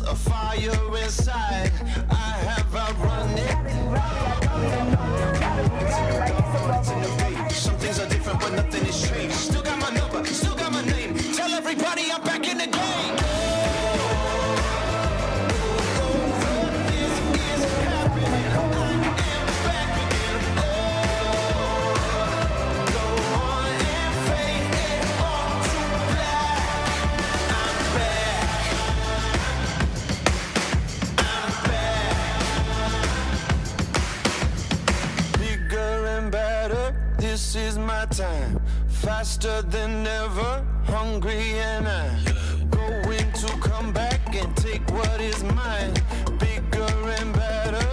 a fire inside. I have outrun it. Some things are different, but nothing is changed. Still got my number, still got my name. Tell everybody I'm back in the game. This is my time, faster than ever, hungry and I'm going to come back and take what is mine, bigger and better.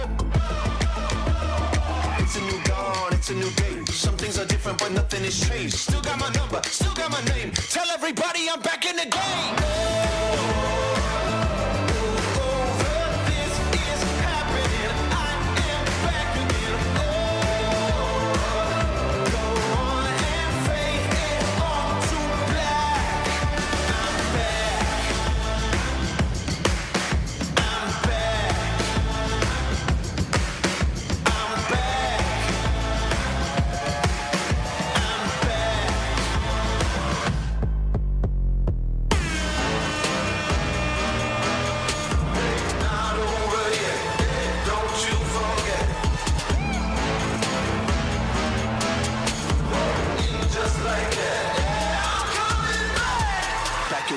It's a new dawn, it's a new day. Some things are different, but nothing has changed. Still got my number, still got my name. Tell everybody I'm back in the game.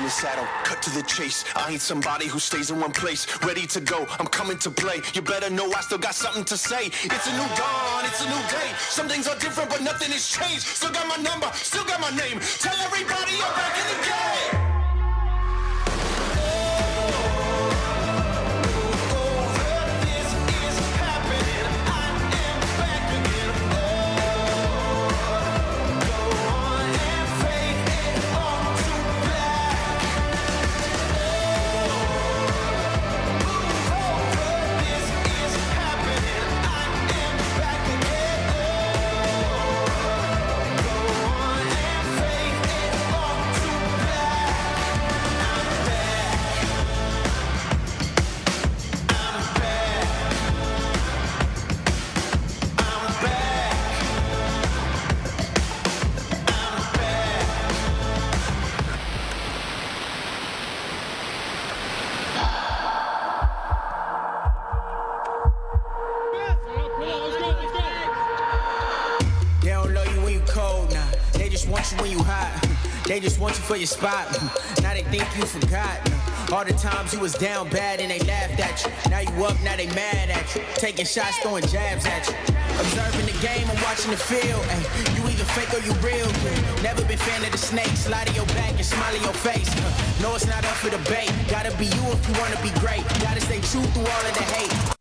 Saddle, cut to the chase. I ain't somebody who stays in one place. Ready to go, I'm coming to play. You better know I still got something to say. It's a new dawn, it's a new day. Some things are different, but nothing has changed. Still got my number, still got my name. Tell everybody I'm back in the game. When you hot, they just want you for your spot. Now they think you forgot. All the times you was down bad and they laughed at you. Now you up, now they mad at you. Taking shots, throwing jabs at you. Observing the game, I'm watching the field. Ay, you either fake or you real. Never been fan of the snakes. Lie to your back and smile in your face. No, it's not up for debate. Gotta be you if you wanna be great. Gotta stay true through all of the hate.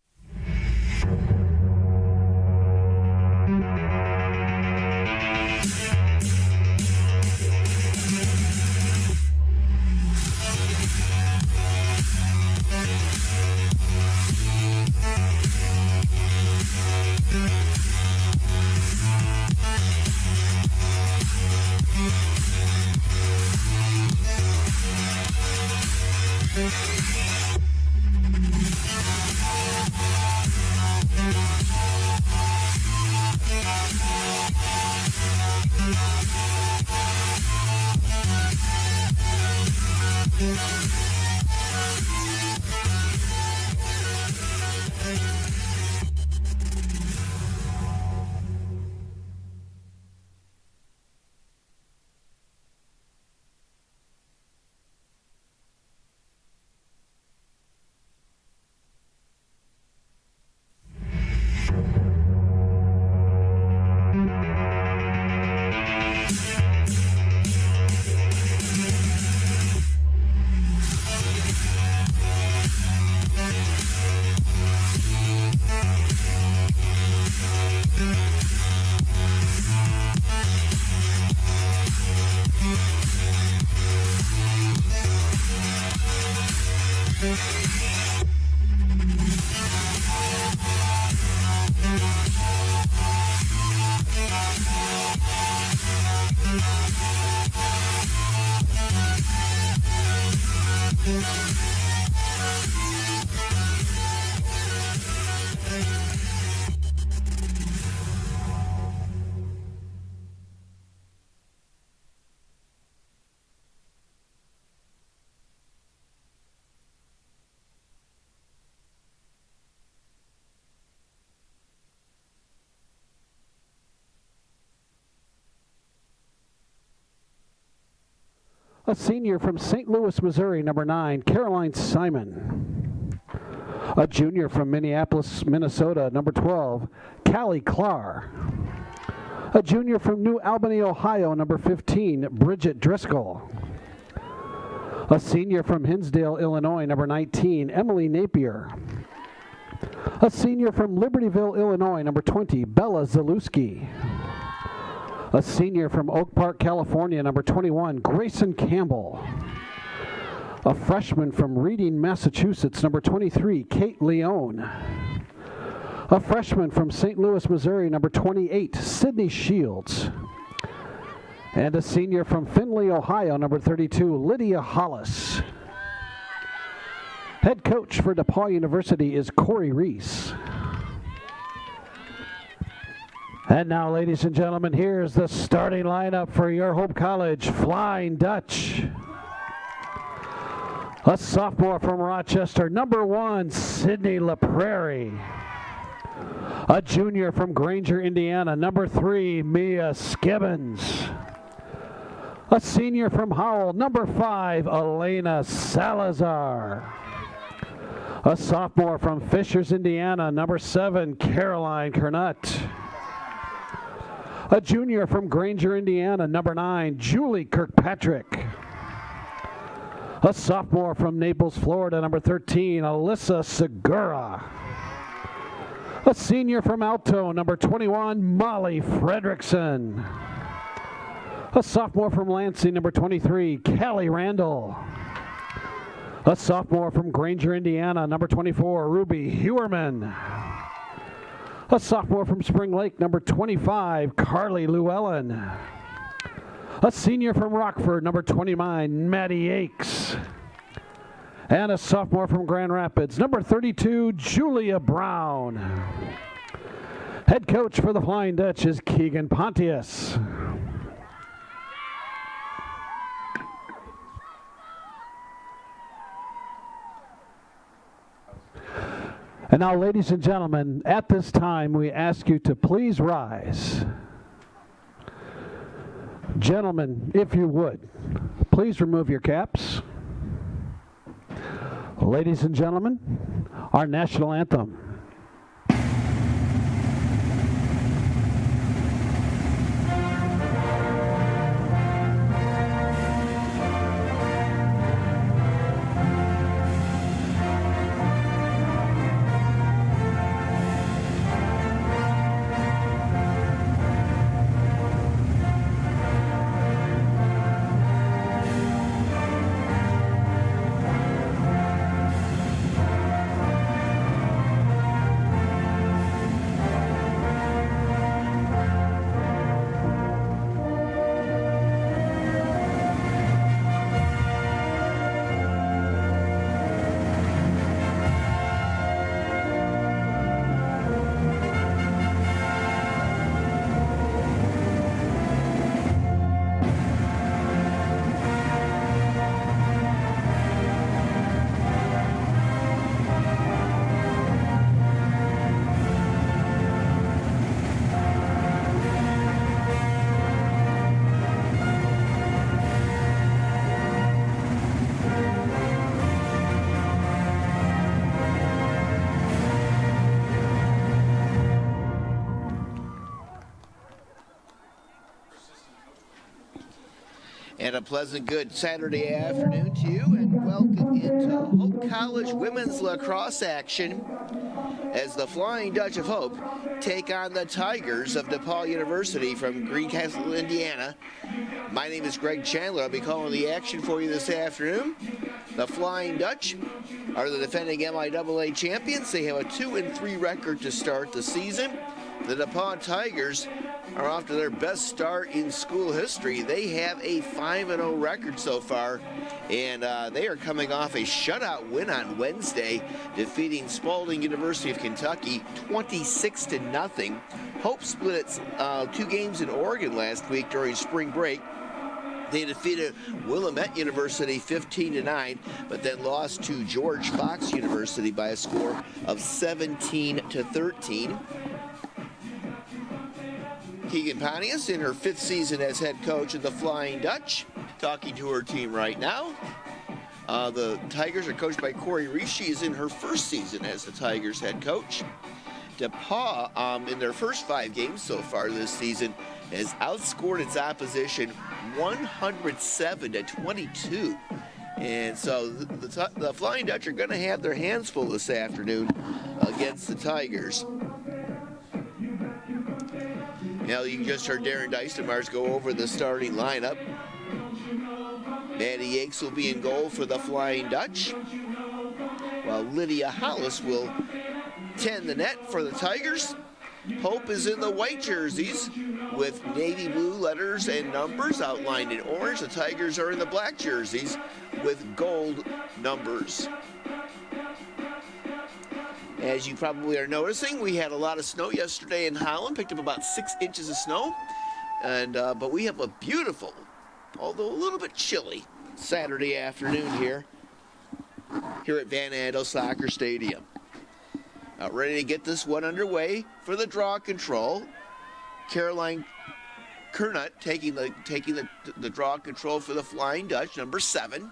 A senior from St. Louis, Missouri, number 9, Caroline Simon. A junior from Minneapolis, Minnesota, number 12, Callie Clark. A junior from New Albany, Ohio, number 15, Bridget Driscoll. A senior from Hinsdale, Illinois, number 19, Emily Napier. A senior from Libertyville, Illinois, number 20, Bella Zalewski. A senior from Oak Park, California, number 21, Grayson Campbell. A freshman from Reading, Massachusetts, number 23, Kate Leone. A freshman from St. Louis, Missouri, number 28, Sydney Shields. And a senior from Findlay, Ohio, number 32, Lydia Hollis. Head coach for DePauw University is Corey Reese. And now, ladies and gentlemen, here's the starting lineup for your Hope College Flying Dutch. A sophomore from Rochester, number 1, Sydney LaPrairie. A junior from Granger, Indiana, number 3, Mia Skibbins. A senior from Howell, number 5, Elena Salazar. A sophomore from Fishers, Indiana, number 7, Caroline Kernut. A junior from Granger, Indiana, number 9, Julie Kirkpatrick. A sophomore from Naples, Florida, number 13, Alyssa Segura. A senior from Alto, number 21, Molly Fredrickson. A sophomore from Lansing, number 23, Callie Randall. A sophomore from Granger, Indiana, number 24, Ruby Hewerman. A sophomore from Spring Lake, number 25, Carly Llewellyn. A senior from Rockford, number 29, Maddie Akes. And a sophomore from Grand Rapids, number 32, Julia Brown. Head coach for the Flying Dutch is Keegan Pontius. And now, ladies and gentlemen, at this time, we ask you to please rise. Gentlemen, if you would, please remove your caps. Ladies and gentlemen, our national anthem. And a pleasant good Saturday afternoon to you, and welcome into Hope College women's lacrosse action as the Flying Dutch of Hope take on the Tigers of DePauw University from Greencastle, Indiana. My name is Greg Chandler. I'll be calling the action for you this afternoon. The Flying Dutch are the defending MIAA champions. They have a 2-3 record to start the season. The DePauw Tigers are off to their best start in school history. They have a 5-0 record so far, and they are coming off a shutout win on Wednesday, defeating Spalding University of Kentucky 26-0. Hope split its 2 games in Oregon last week during spring break. They defeated Willamette University 15-9, but then lost to George Fox University by a score of 17-13. Keegan Pontius in her 5th season as head coach of the Flying Dutch. talking to her team right now. The Tigers are coached by Corey Reese. She is in her first season as the Tigers head coach. DePauw, in their first 5 games so far this season, has outscored its opposition 107-22. And so the Flying Dutch are going to have their hands full this afternoon against the Tigers. Now you just heard Darren Dystemars go over the starting lineup. Maddie Yates will be in goal for the Flying Dutch, while Lydia Hollis will tend the net for the Tigers. Hope is in the white jerseys with navy blue letters and numbers outlined in orange. The Tigers are in the black jerseys with gold numbers. As you probably are noticing, we had a lot of snow yesterday in Holland, picked up about 6 inches of snow, and but we have a beautiful, although a little bit chilly, Saturday afternoon here at Van Andel Soccer Stadium. Ready to get this one underway for the draw control. Caroline Kernut taking the draw control for the Flying Dutch, number 7.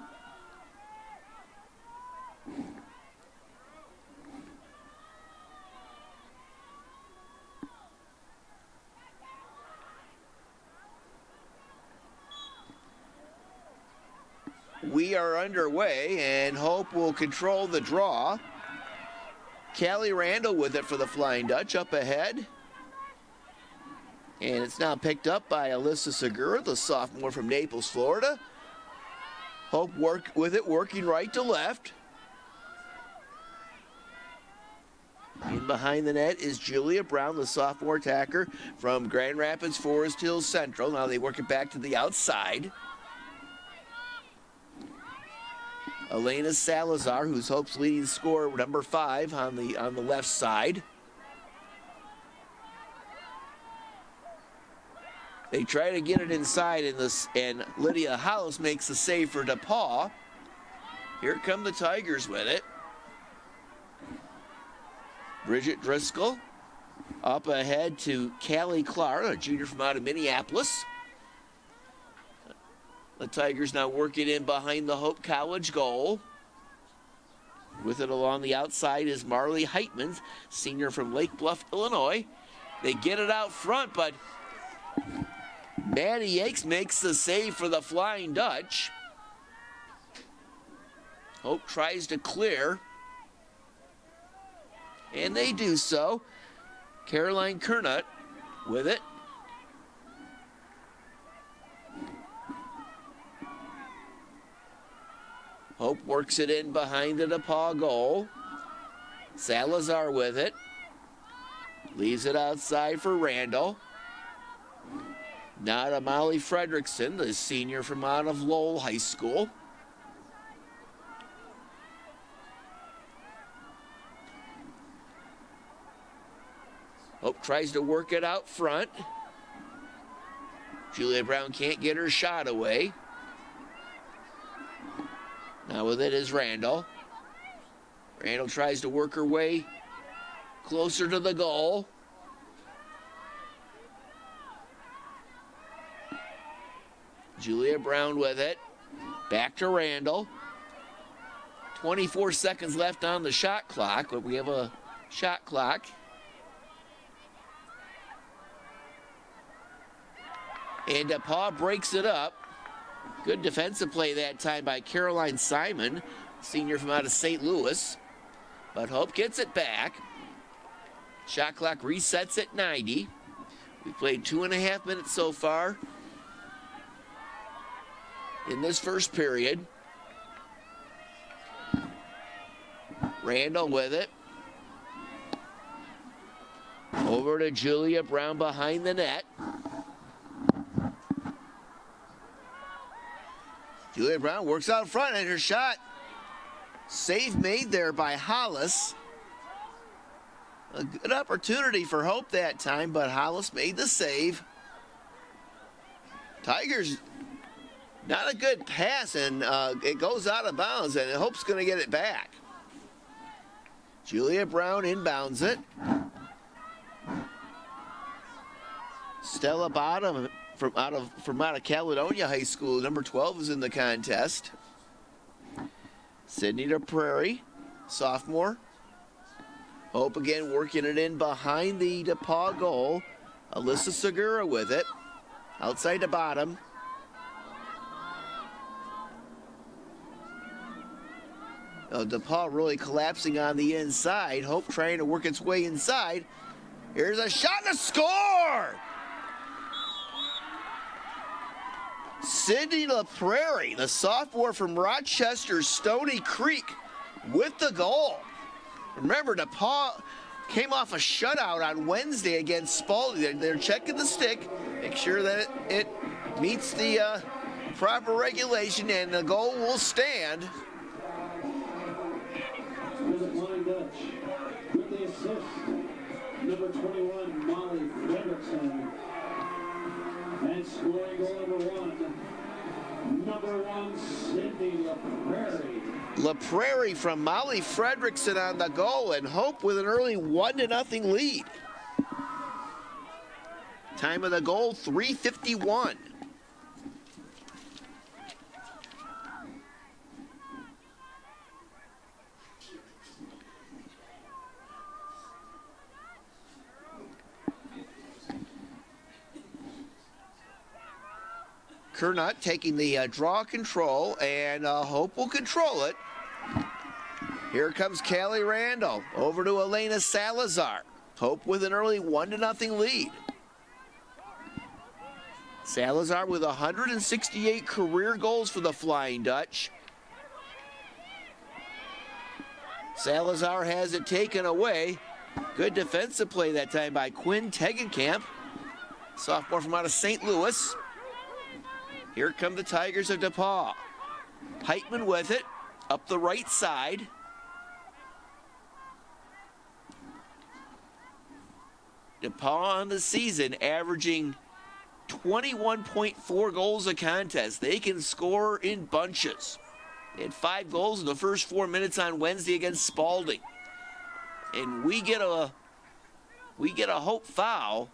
We are underway, and Hope will control the draw. Callie Randall with it for the Flying Dutch up ahead. And it's now picked up by Alyssa Segura, the sophomore from Naples, Florida. Hope with it, working right to left. In behind the net is Julia Brown, the sophomore attacker from Grand Rapids Forest Hills Central. Now they work it back to the outside. Elena Salazar, who's Hope's leading scorer, number 5 on the left side. They try to get it inside, and Lydia House makes the save for DePauw. Here come the Tigers with it. Bridget Driscoll up ahead to Callie Clark, a junior from out of Minneapolis. The Tigers now work it in behind the Hope College goal. With it along the outside is Marley Heitman, senior from Lake Bluff, Illinois. They get it out front, but Maddie Yates makes the save for the Flying Dutch. Hope tries to clear, and they do so. Caroline Kernut with it. Hope works it in behind the DePauw goal. Salazar with it. Leaves it outside for Randall. Now to Molly Fredrickson, the senior from out of Lowell High School. Hope tries to work it out front. Julia Brown can't get her shot away. Now with it is Randall. Randall tries to work her way closer to the goal. Julia Brown with it. Back to Randall. 24 seconds left on the shot clock, but we have a shot clock. And DePauw breaks it up. Good defensive play that time by Caroline Simon, senior from out of St. Louis. But Hope gets it back. Shot clock resets at 90. We played 2.5 minutes so far in this first period. Randall with it. Over to Julia Brown behind the net. Julia Brown works out front, and her shot. Save made there by Hollis. A good opportunity for Hope that time, but Hollis made the save. Tigers, not a good pass, and it goes out of bounds, and Hope's going to get it back. Julia Brown inbounds it. Stella Bottom from out of Caledonia High School. Number 12 is in the contest. Sydney DePauw, sophomore. Hope again working it in behind the DePauw goal. Alyssa Segura with it. Outside the bottom. DePauw really collapsing on the inside. Hope trying to work its way inside. Here's a shot and a score! Sydney LaPrairie, the sophomore from Rochester Stony Creek, with the goal. Remember, DePauw came off a shutout on Wednesday against Spalding. They're checking the stick, make sure that it meets the proper regulation, and the goal will stand. With the assist, number 21, Molly Fredrickson. And scoring goal number one, Sydney LaPrairie. LaPrairie from Molly Fredrickson on the goal, and Hope with an early 1-0 lead. Time of the goal, 3:51. Kernut taking the draw control, and Hope will control it. Here comes Callie Randall over to Elena Salazar. Hope with an early 1-0 lead. Salazar with 168 career goals for the Flying Dutch. Salazar has it taken away. Good defensive play that time by Quinn Tegenkamp, sophomore from out of St. Louis. Here come the Tigers of DePauw. Heitman with it, up the right side. DePauw on the season averaging 21.4 goals a contest. They can score in bunches. They had 5 goals in the first 4 minutes on Wednesday against Spalding. And we get a Hope foul.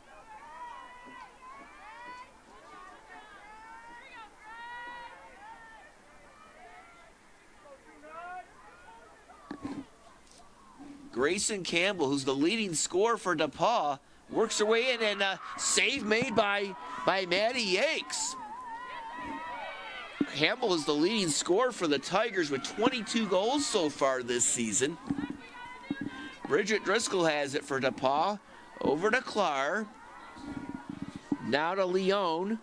Grayson Campbell, who's the leading scorer for DePauw, works her way in, and a save made by Maddie Yakes. Campbell is the leading scorer for the Tigers with 22 goals so far this season. Bridget Driscoll has it for DePauw. Over to Clark. Now to Leone.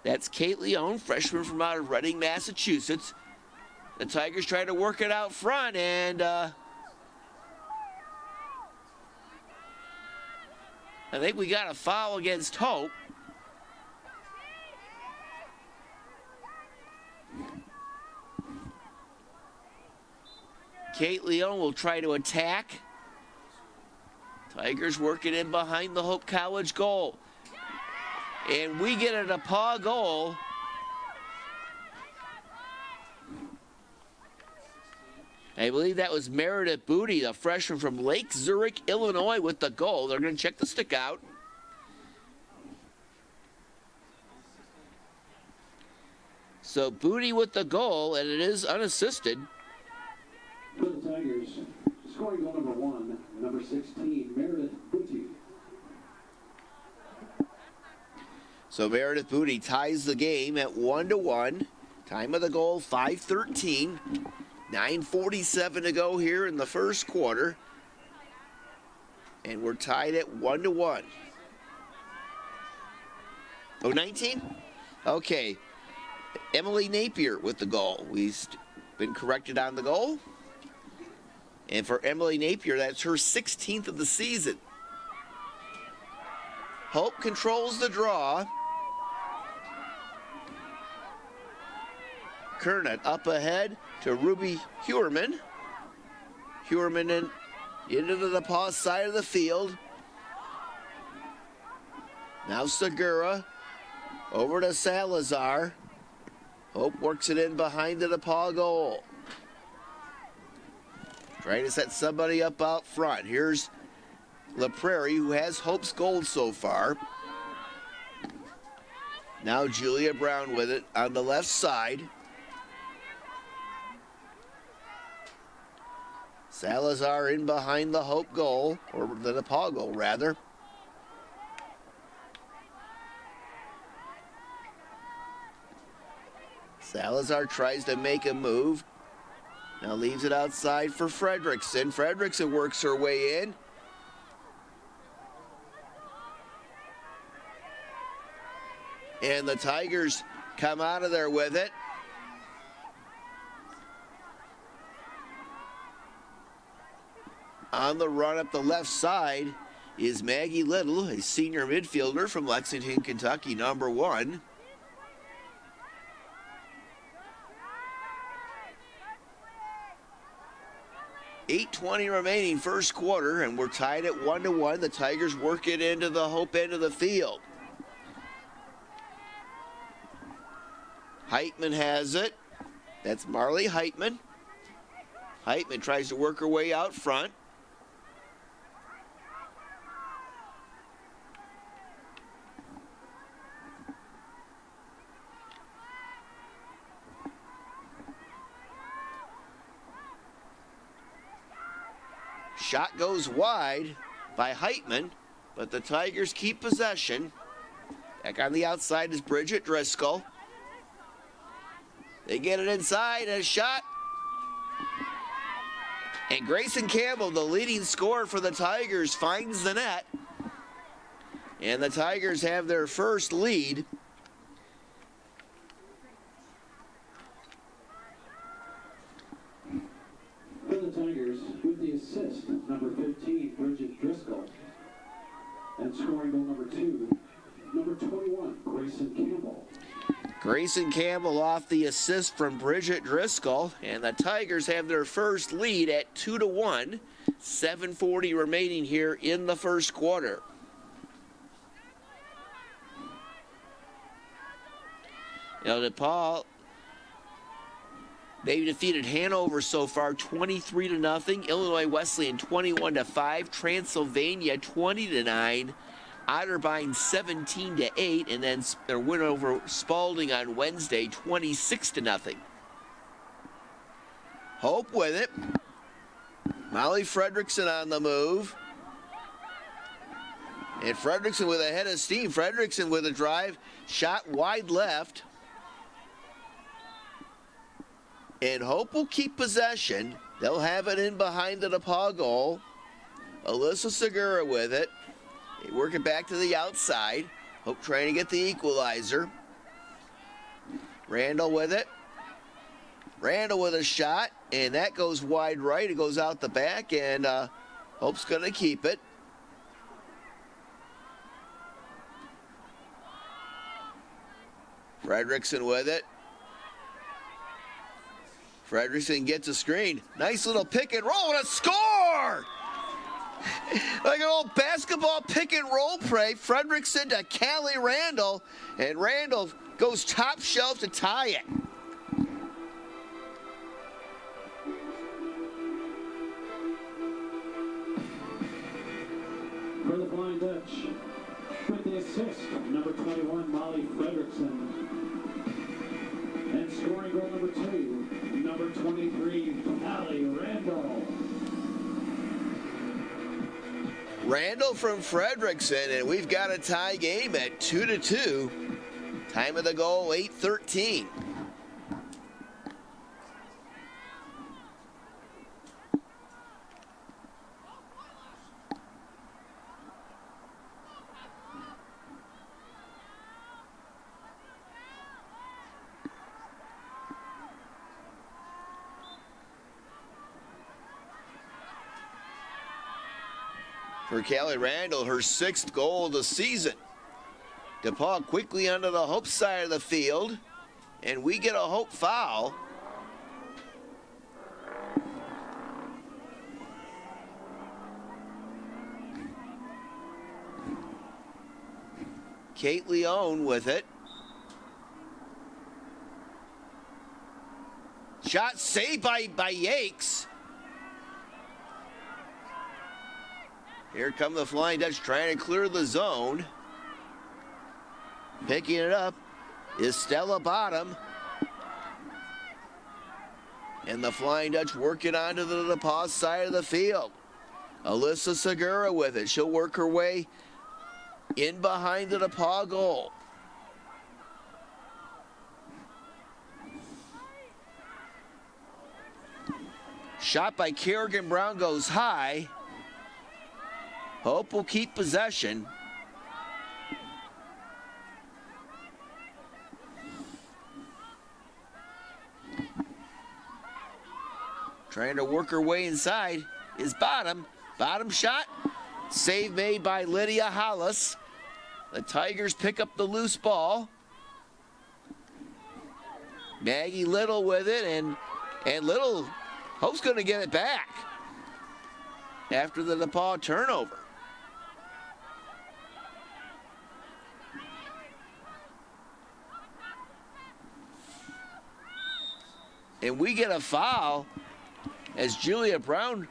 That's Kate Leone, freshman from out of Reading, Massachusetts. The Tigers try to work it out front, and I think we got a foul against Hope. Kate Leone will try to attack. Tigers working in behind the Hope College goal. And we get a DePauw goal. I believe that was Meredith Booty, the freshman from Lake Zurich, Illinois, with the goal. They're going to check the stick out. So Booty with the goal, and it is unassisted. For the Tigers, scoring goal number 1, number 16, Meredith Booty. So Meredith Booty ties the game at 1-1. Time of the goal, 5:13. 9:47 to go here in the first quarter. And we're tied at 1-1. Oh, 19? Okay. Emily Napier with the goal. We've been corrected on the goal. And for Emily Napier, that's her 16th of the season. Hope controls the draw. Kernut up ahead to Ruby Hewerman. Hewerman into the DePauw side of the field. Now Segura over to Salazar. Hope works it in behind the DePauw goal. Trying to set somebody up out front. Here's LaPrairie, who has Hope's goal so far. Now Julia Brown with it on the left side. Salazar in behind the Hope goal, or the DePauw goal rather. Salazar tries to make a move. Now leaves it outside for Fredrickson. Fredrickson works her way in. And the Tigers come out of there with it. On the run up the left side is Maggie Little, a senior midfielder from Lexington, Kentucky, number 1. .8:20 remaining first quarter, and we're tied at 1-1. The Tigers work it into the Hope end of the field. Heitman has it. That's Marley Heitman. Heitman tries to work her way out front. Shot goes wide by Heitman, but the Tigers keep possession. Back on the outside is Bridget Driscoll. They get it inside, and a shot. And Grayson Campbell, the leading scorer for the Tigers, finds the net. And the Tigers have their first lead. For the Tigers, with the assist, number 15, Bridget Driscoll. And scoring goal number 2, number 21, Grayson Campbell. Grayson Campbell off the assist from Bridget Driscoll, and the Tigers have their first lead at 2-1. 7:40 remaining here in the first quarter. Now DePauw, they've defeated Hanover so far 23-0. Illinois Wesleyan 21-5. Transylvania 20-9. Otterbein 17-8, and then their win over Spalding on Wednesday 26-0. Hope with it. Molly Fredrickson on the move. And Fredrickson with a head of steam. Fredrickson with a drive. Shot wide left. And Hope will keep possession. They'll have it in behind the DePauw goal. Alyssa Segura with it. They work it back to the outside. Hope trying to get the equalizer. Randall with it. Randall with a shot, and that goes wide right. It goes out the back, and Hope's going to keep it. Fredrickson with it. Fredrickson gets a screen. Nice little pick and roll, and a score! Like an old basketball pick and roll play. Fredrickson to Callie Randall, and Randall goes top shelf to tie it. For the Flying Dutch, with the assist, number 21, Molly Fredrickson. And scoring goal number 2, number 23, Callie Randall. Randall from Fredrickson, and we've got a tie game at 2-2. Time of the goal, 8:13. For Callie Randall, her 6th goal of the season. DePauw quickly onto the Hope side of the field, and we get a Hope foul. Kate Leone with it. Shot saved by Yakes. Here come the Flying Dutch trying to clear the zone. Picking it up is Stella Bottom. And the Flying Dutch work it onto the DePauw side of the field. Alyssa Segura with it. She'll work her way in behind the DePauw goal. Shot by Kerrigan Brown goes high. Hope will keep possession. Trying to work her way inside is Bottom. Bottom shot. Save made by Lydia Hollis. The Tigers pick up the loose ball. Maggie Little with it, and Little, Hope's going to get it back after the DePauw turnover. And we get a foul as Julia Brown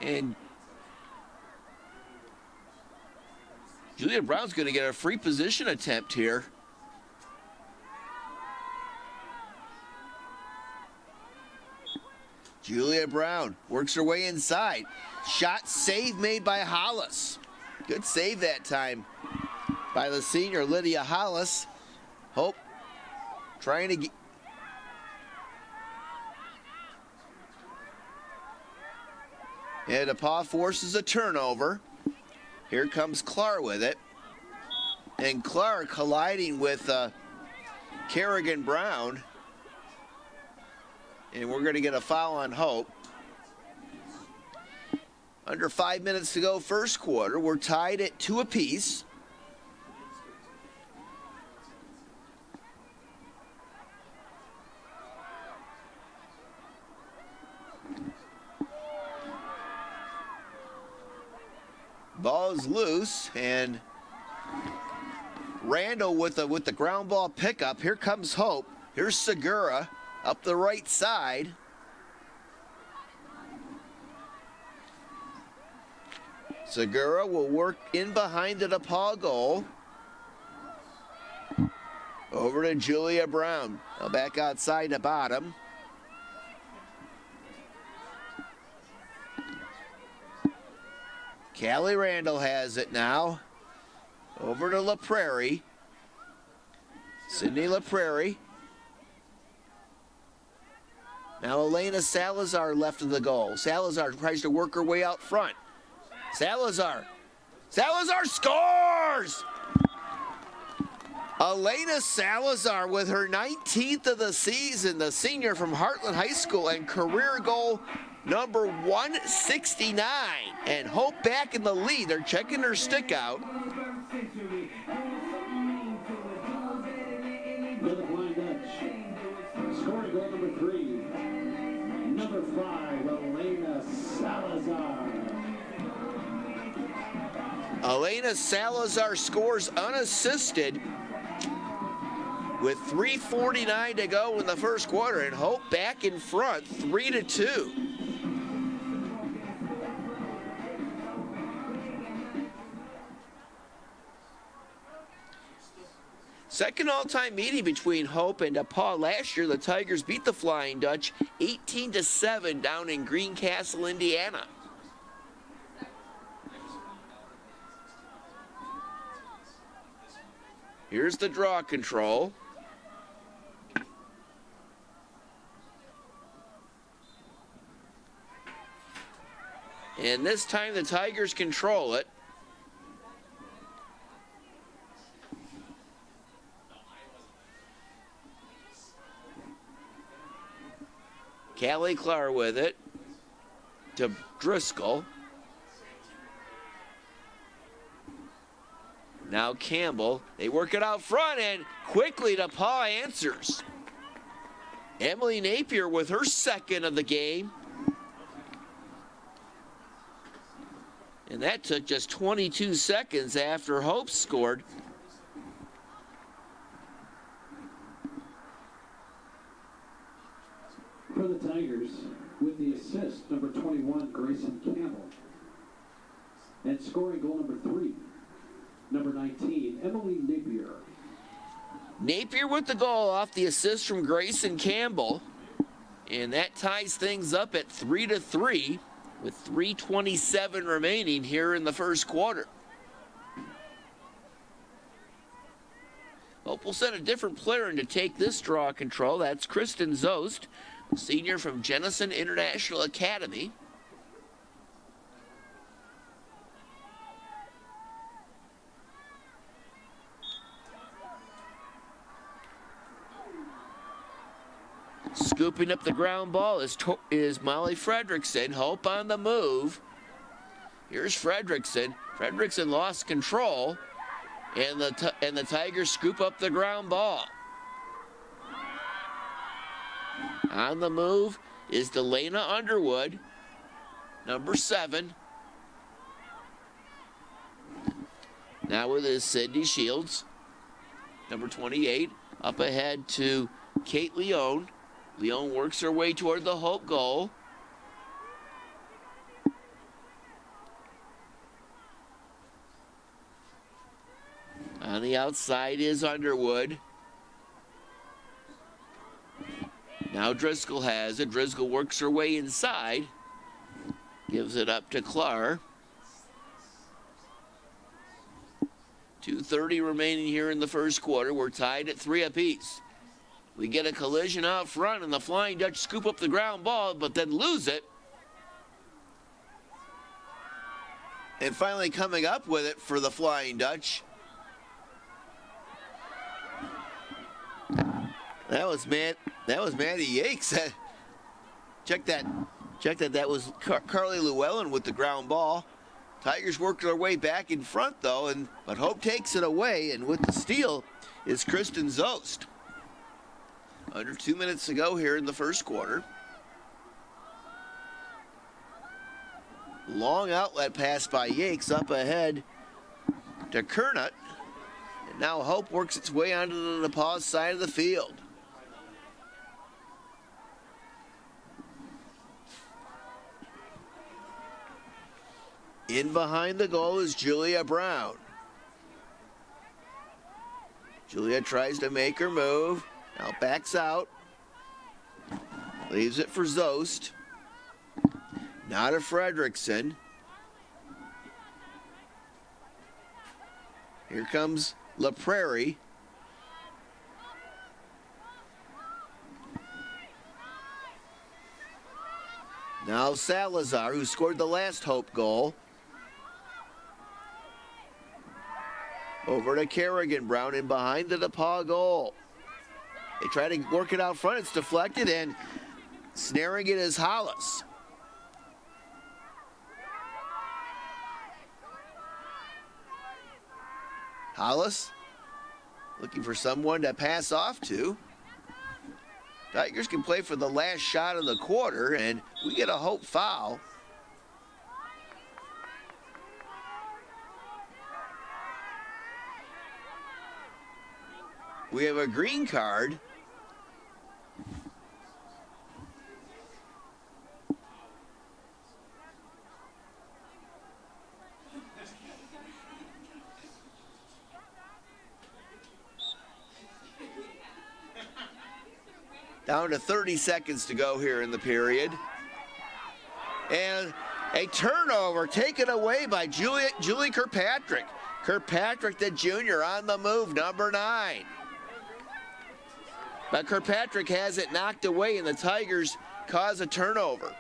and Julia Brown's going to get a free position attempt here. Julia Brown works her way inside. Shot save made by Hollis. Good save that time by the senior Lydia Hollis. Hope trying to get. And DePauw forces a turnover. Here comes Clark with it. And Clark colliding with Kerrigan Brown. And we're going to get a foul on Hope. Under 5 minutes to go first quarter. We're tied at 2 apiece. Ball is loose, and Randall with the ground ball pickup. Here comes Hope. Here's Segura up the right side. Segura will work in behind the DePauw goal. Over to Julia Brown. Now back outside the Bottom. Callie Randall has it now. Over to La Prairie. Sydney La Prairie. Now Elena Salazar left of the goal. Salazar tries to work her way out front. Salazar scores! Elena Salazar with her 19th of the season, the senior from Heartland High School, and career goal number 169. And Hope back in the lead. They're checking her stick out. Scoring goal number 3. Number 5, Elena Salazar. Elena Salazar scores unassisted with 3:49 to go in the first quarter, and Hope back in front, 3-2. Second all-time meeting between Hope and DePauw. Last year, the Tigers beat the Flying Dutch 18-7 down in Greencastle, Indiana. Here's the draw control. And this time the Tigers control it. Callie Clark with it to Driscoll. Now Campbell, they work it out front, and quickly DePauw answers. Emily Napier with her second of the game. And that took just 22 seconds after Hope scored. For the Tigers, with the assist, number 21, Grayson Campbell. And scoring goal number 3, number 19, Emily Napier. Napier with the goal off the assist from Grayson Campbell. And that ties things up at 3-3 with 3:27 remaining here in the first quarter. Hope will send a different player in to take this draw control. That's Kristen Zost, senior from Jenison International Academy. Scooping up the ground ball is Molly Fredrickson. Hope on the move. Here's Fredrickson. Fredrickson lost control, and the Tigers scoop up the ground ball. On the move is Delana Underwood, number 7. Now with his Sydney Shields, number 28. Up ahead to Kate Leone. Leone works her way toward the Hope goal. On the outside is Underwood. Now Driscoll has it. Driscoll works her way inside. Gives it up to Clark. 2:30 remaining here in the first quarter. We're tied at 3 apiece. We get a collision out front, and the Flying Dutch scoop up the ground ball, but then lose it. And finally coming up with it for the Flying Dutch. That was Maddie Yakes. Check that. That was Carly Llewellyn with the ground ball. Tigers worked their way back in front, though, but Hope takes it away, and with the steal is Kristen Zost. Under 2 minutes to go here in the first quarter. Long outlet pass by Yakes up ahead to Kernut. And now Hope works its way onto the DePauw side of the field. In behind the goal is Julia Brown. Julia tries to make her move. Now backs out. Leaves it for Zost. Now to Fredrickson. Here comes La Prairie. Now Salazar, who scored the last Hope goal. Over to Kerrigan. Brown in behind the DePauw goal. They try to work it out front. It's deflected, and snaring it is Hollis. Hollis looking for someone to pass off to. Tigers can play for the last shot of the quarter, and we get a Hope foul. We have a green card. Down to 30 seconds to go here in the period. And a turnover taken away by Julie Kirkpatrick. Kirkpatrick, the junior, on the move, number 9. But Kirkpatrick has it knocked away, and the Tigers cause a turnover.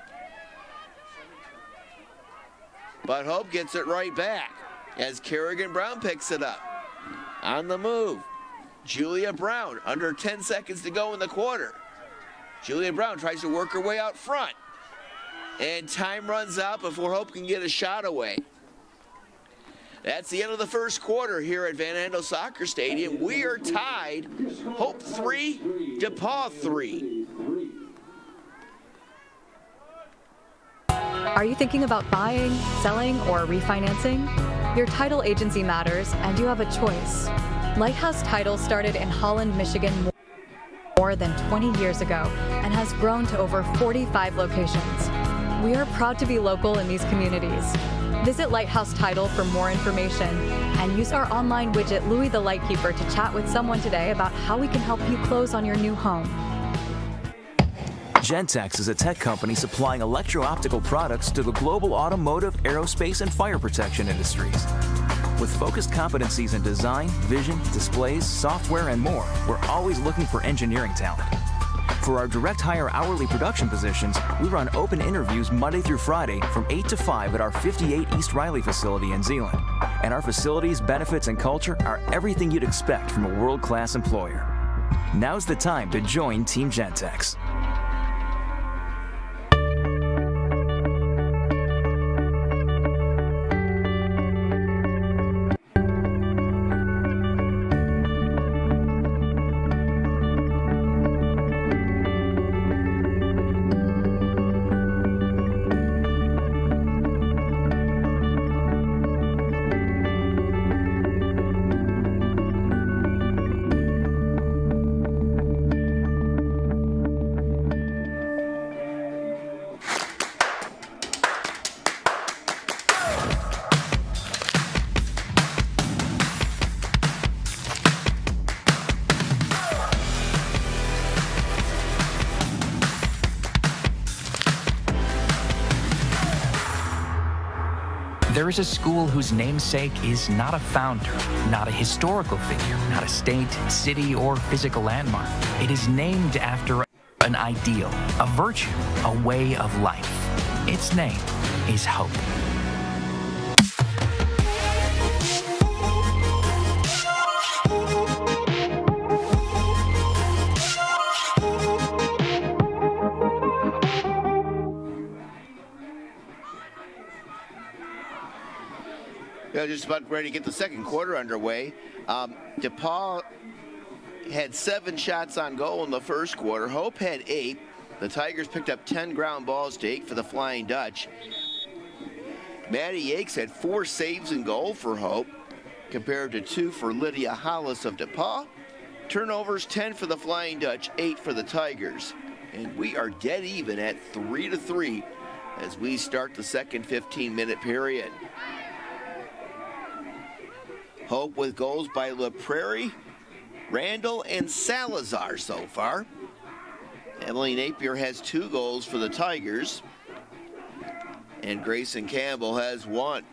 But Hope gets it right back as Kerrigan Brown picks it up. On the move, Julia Brown, under 10 seconds to go in the quarter. Julia Brown tries to work her way out front. And time runs out before Hope can get a shot away. That's the end of the first quarter here at Van Andel Soccer Stadium. We are tied. Hope 3, DePauw 3. Are you thinking about buying, selling, or refinancing? Your title agency matters, and you have a choice. Lighthouse Title started in Holland, Michigan more than 20 years ago and has grown to over 45 locations. We are proud to be local in these communities. Visit Lighthouse Title for more information and use our online widget Louis the Lightkeeper to chat with someone today about how we can help you close on your new home. Gentex is a tech company supplying electro-optical products to the global automotive, aerospace, and fire protection industries. With focused competencies in design, vision, displays, software, and more, we're always looking for engineering talent. For our direct hire hourly production positions, we run open interviews Monday through Friday from 8 to 5 at our 58 East Riley facility in Zeeland. And our facilities, benefits, and culture are everything you'd expect from a world-class employer. Now's the time to join Team Gentex. There is a school whose namesake is not a founder, not a historical figure, not a state, city, or physical landmark. It is named after an ideal, a virtue, a way of life. Its name is hope. Just about ready to get the second quarter underway. DePauw had 7 shots on goal in the first quarter. Hope had 8. The Tigers picked up 10 ground balls to 8 for the Flying Dutch. Maddie Yakes had 4 saves in goal for Hope, compared to 2 for Lydia Hollis of DePauw. Turnovers 10 for the Flying Dutch, 8 for the Tigers. And we are dead even at 3-3 as we start the second 15-minute period. Hope with goals by LaPrairie, Randall, and Salazar so far. Emily Napier has 2 goals for the Tigers, and Grayson Campbell has 1.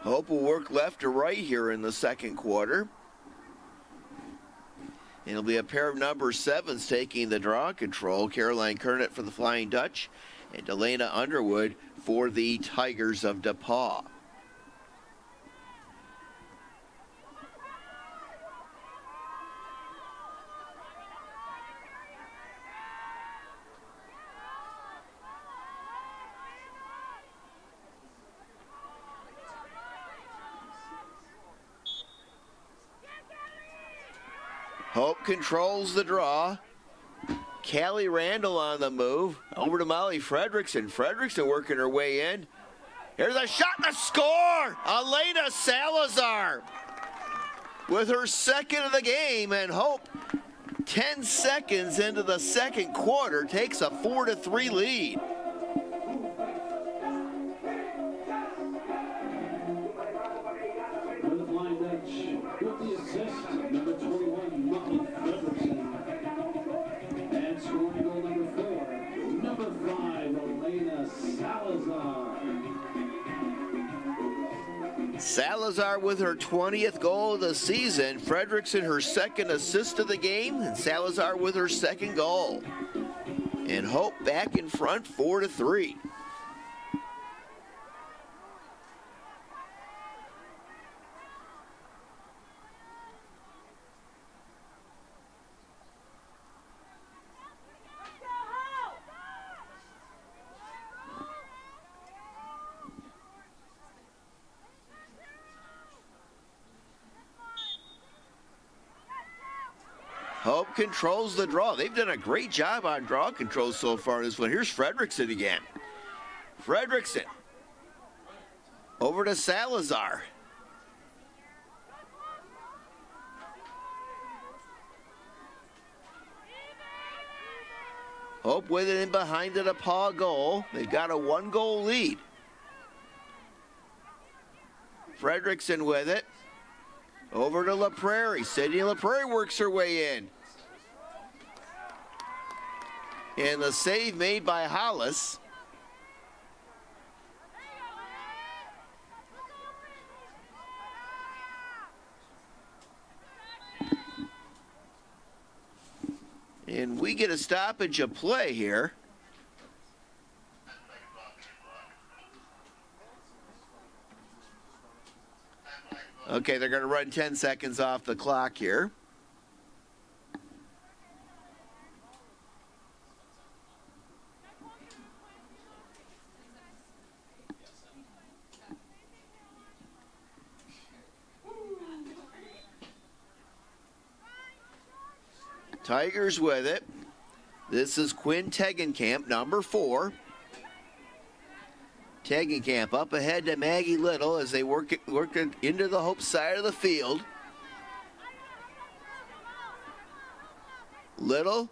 Hope will work left to right here in the second quarter. It'll be a pair of number 7s taking the draw control. Caroline Kernet for the Flying Dutch and Delana Underwood for the Tigers of DePauw. Hope controls the draw. Callie Randall on the move. Over to Molly Fredrickson. Fredrickson working her way in. Here's a shot and a score! Elena Salazar with her second of the game, and Hope 10 seconds into the second quarter takes a 4-3 lead. For the Flying Dutch, with the assist, number 21, Molly Fredrickson. And scoring goal number 4, number 5, Elena Salazar. Salazar with her 20th goal of the season. Fredrickson her second assist of the game, and Salazar with her second goal. And Hope back in front, 4-3. Hope controls the draw. They've done a great job on draw control so far in this one. Here's Fredrickson again. Fredrickson over to Salazar. Hope with it in behind the DePauw goal. They've got a 1-goal lead. Fredrickson with it. Over to LaPrairie. Sydney LaPrairie works her way in. And the save made by Hollis. And we get a stoppage of play here. Okay, they're going to run 10 seconds off the clock here. Tigers with it. This is Quinn Tegenkamp, number 4. Tegenkamp up ahead to Maggie Little as they work it into the Hope side of the field. Little.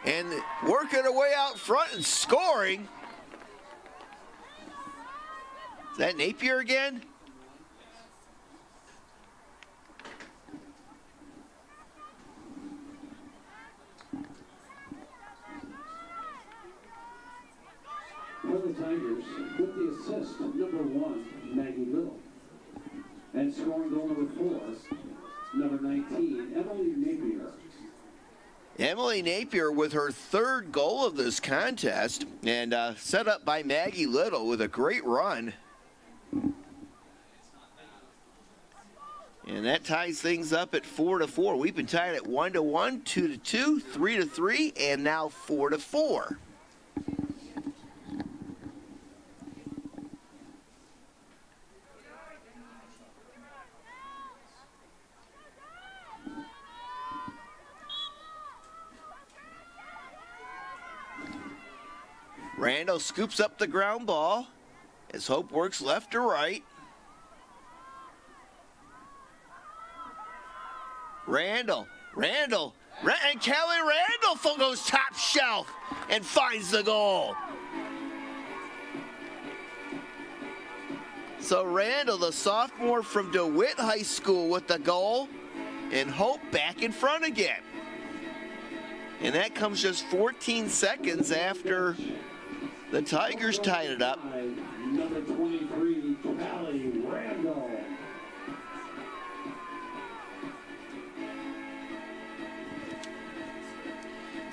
And working her way out front and scoring. Is that Napier again? For the Tigers, with the assist, number 1, Maggie Little. And scoring goal number 4, number 19, Emily Napier. Emily Napier with her 3rd goal of this contest, and set up by Maggie Little with a great run. And that ties things up at 4-4. We've been tied at 1-1, 2-2, 3-3, and now 4-4. Randall scoops up the ground ball as Hope works left to right. Randall, and Kelly Randall goes top shelf and finds the goal. So Randall, the sophomore from DeWitt High School with the goal, and Hope back in front again. And that comes just 14 seconds after the Tigers tied it up. Number 23, Callie Randall.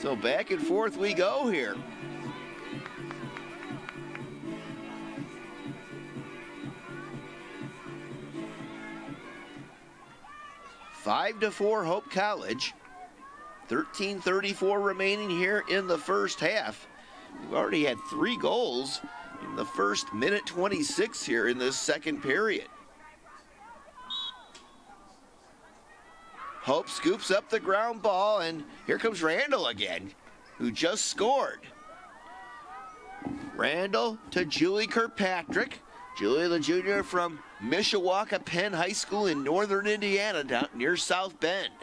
So back and forth we go here. Five to 4 Hope College. 13:34 remaining here in the first half. We've already had 3 goals in the first minute 26 here in this second period. Hope scoops up the ground ball, and here comes Randall again, who just scored. Randall to Julie Kirkpatrick. Julie, the junior from Mishawaka Penn High School in northern Indiana, down near South Bend.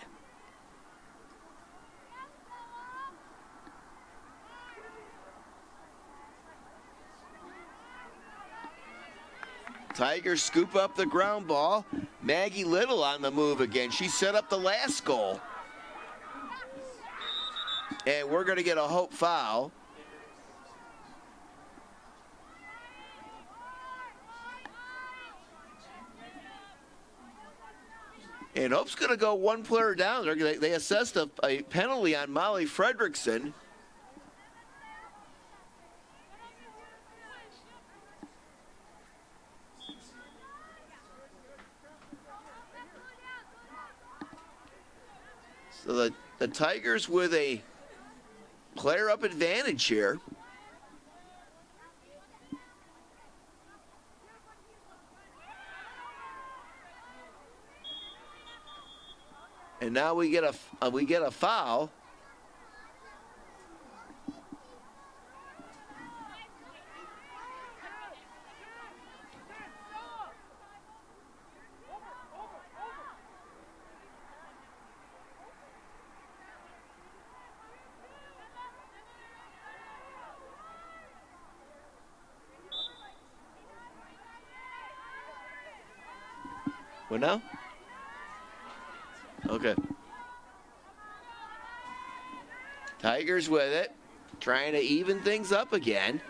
Tigers scoop up the ground ball. Maggie Little on the move again. She set up the last goal. And we're going to get a Hope foul. And Hope's going to go one player down. They assessed a penalty on Molly Fredrickson. So the Tigers with a player up advantage here. And now we get a foul. What now? Okay. Tigers with it, trying to even things up again.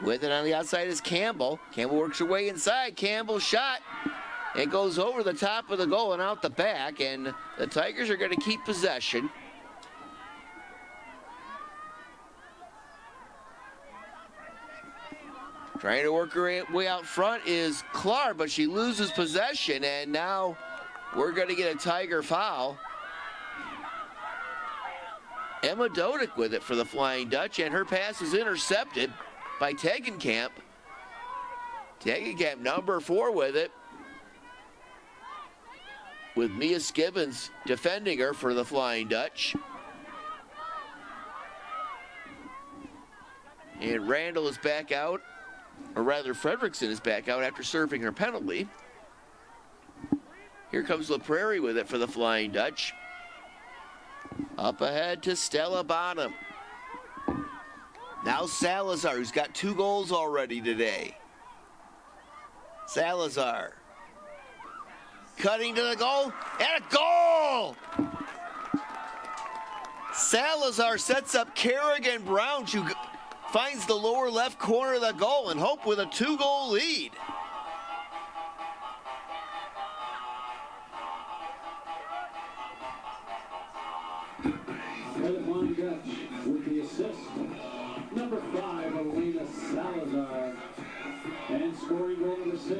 With it on the outside is Campbell. Campbell works her way inside. Campbell shot. It goes over the top of the goal and out the back, and the Tigers are going to keep possession. Trying to work her way out front is Clark, but she loses possession, and now we're going to get a Tiger foul. Emma Dodick with it for the Flying Dutch, and her pass is intercepted by Tegenkamp. Tegenkamp, number 4, with it, with Mia Skibbins defending her for the Flying Dutch. And Randall is back out, or rather Fredrickson is back out after serving her penalty. Here comes LaPrairie with it for the Flying Dutch. Up ahead to Stella Bonham. Now Salazar, who's got 2 goals already today. Salazar. Cutting to the goal, and a goal! Salazar sets up Kerrigan Brown, who finds the lower left corner of the goal, and Hope with a 2-goal lead. Flying Dutch with the assist. Number 5, Elena Salazar. And scoring goal number 6,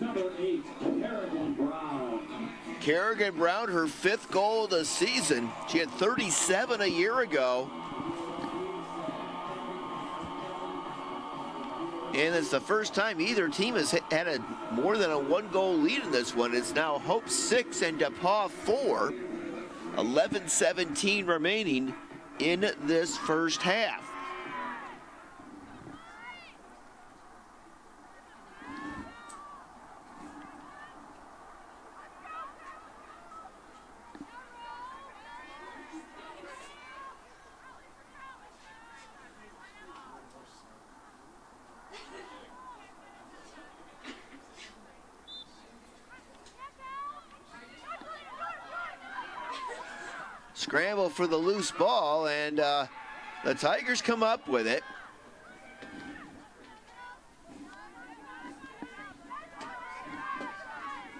number 8, Kerrigan Brown. Kerrigan Brown, her 5th goal of the season. She had 37 a year ago. And it's the first time either team has had more than a 1-goal lead in this one. It's now Hope 6 and DePauw 4. 11-17 remaining in this first half. Scramble for the loose ball, and the Tigers come up with it.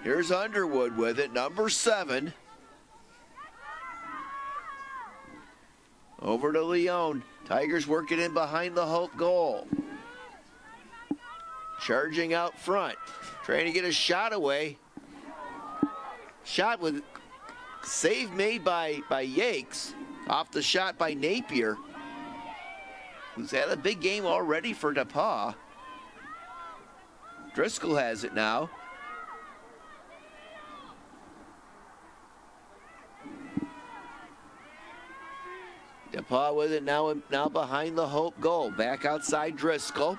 Here's Underwood with it, number 7. Over to Leone. Tigers working in behind the Hope goal. Charging out front, trying to get a shot away. Shot with save made by Yakes off the shot by Napier, who's had a big game already for DePauw. Driscoll has it now. DePauw with it now behind the Hope goal. Back outside Driscoll.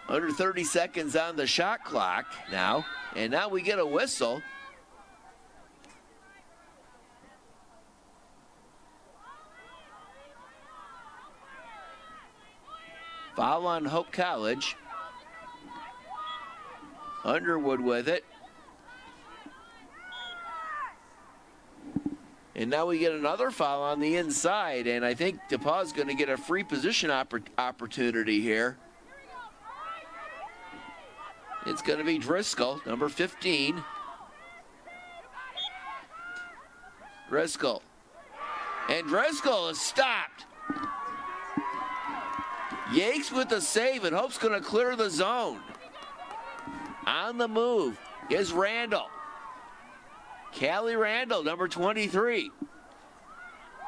Under 30 seconds on the shot clock now, and now we get a whistle. Foul on Hope College. Underwood with it. And now we get another foul on the inside, and I think DePauw's going to get a free position opportunity here. It's going to be Driscoll, number 15. Driscoll. And Driscoll is stopped. Yakes with the save, and Hope's going to clear the zone. On the move is Randall. Callie Randall, number 23.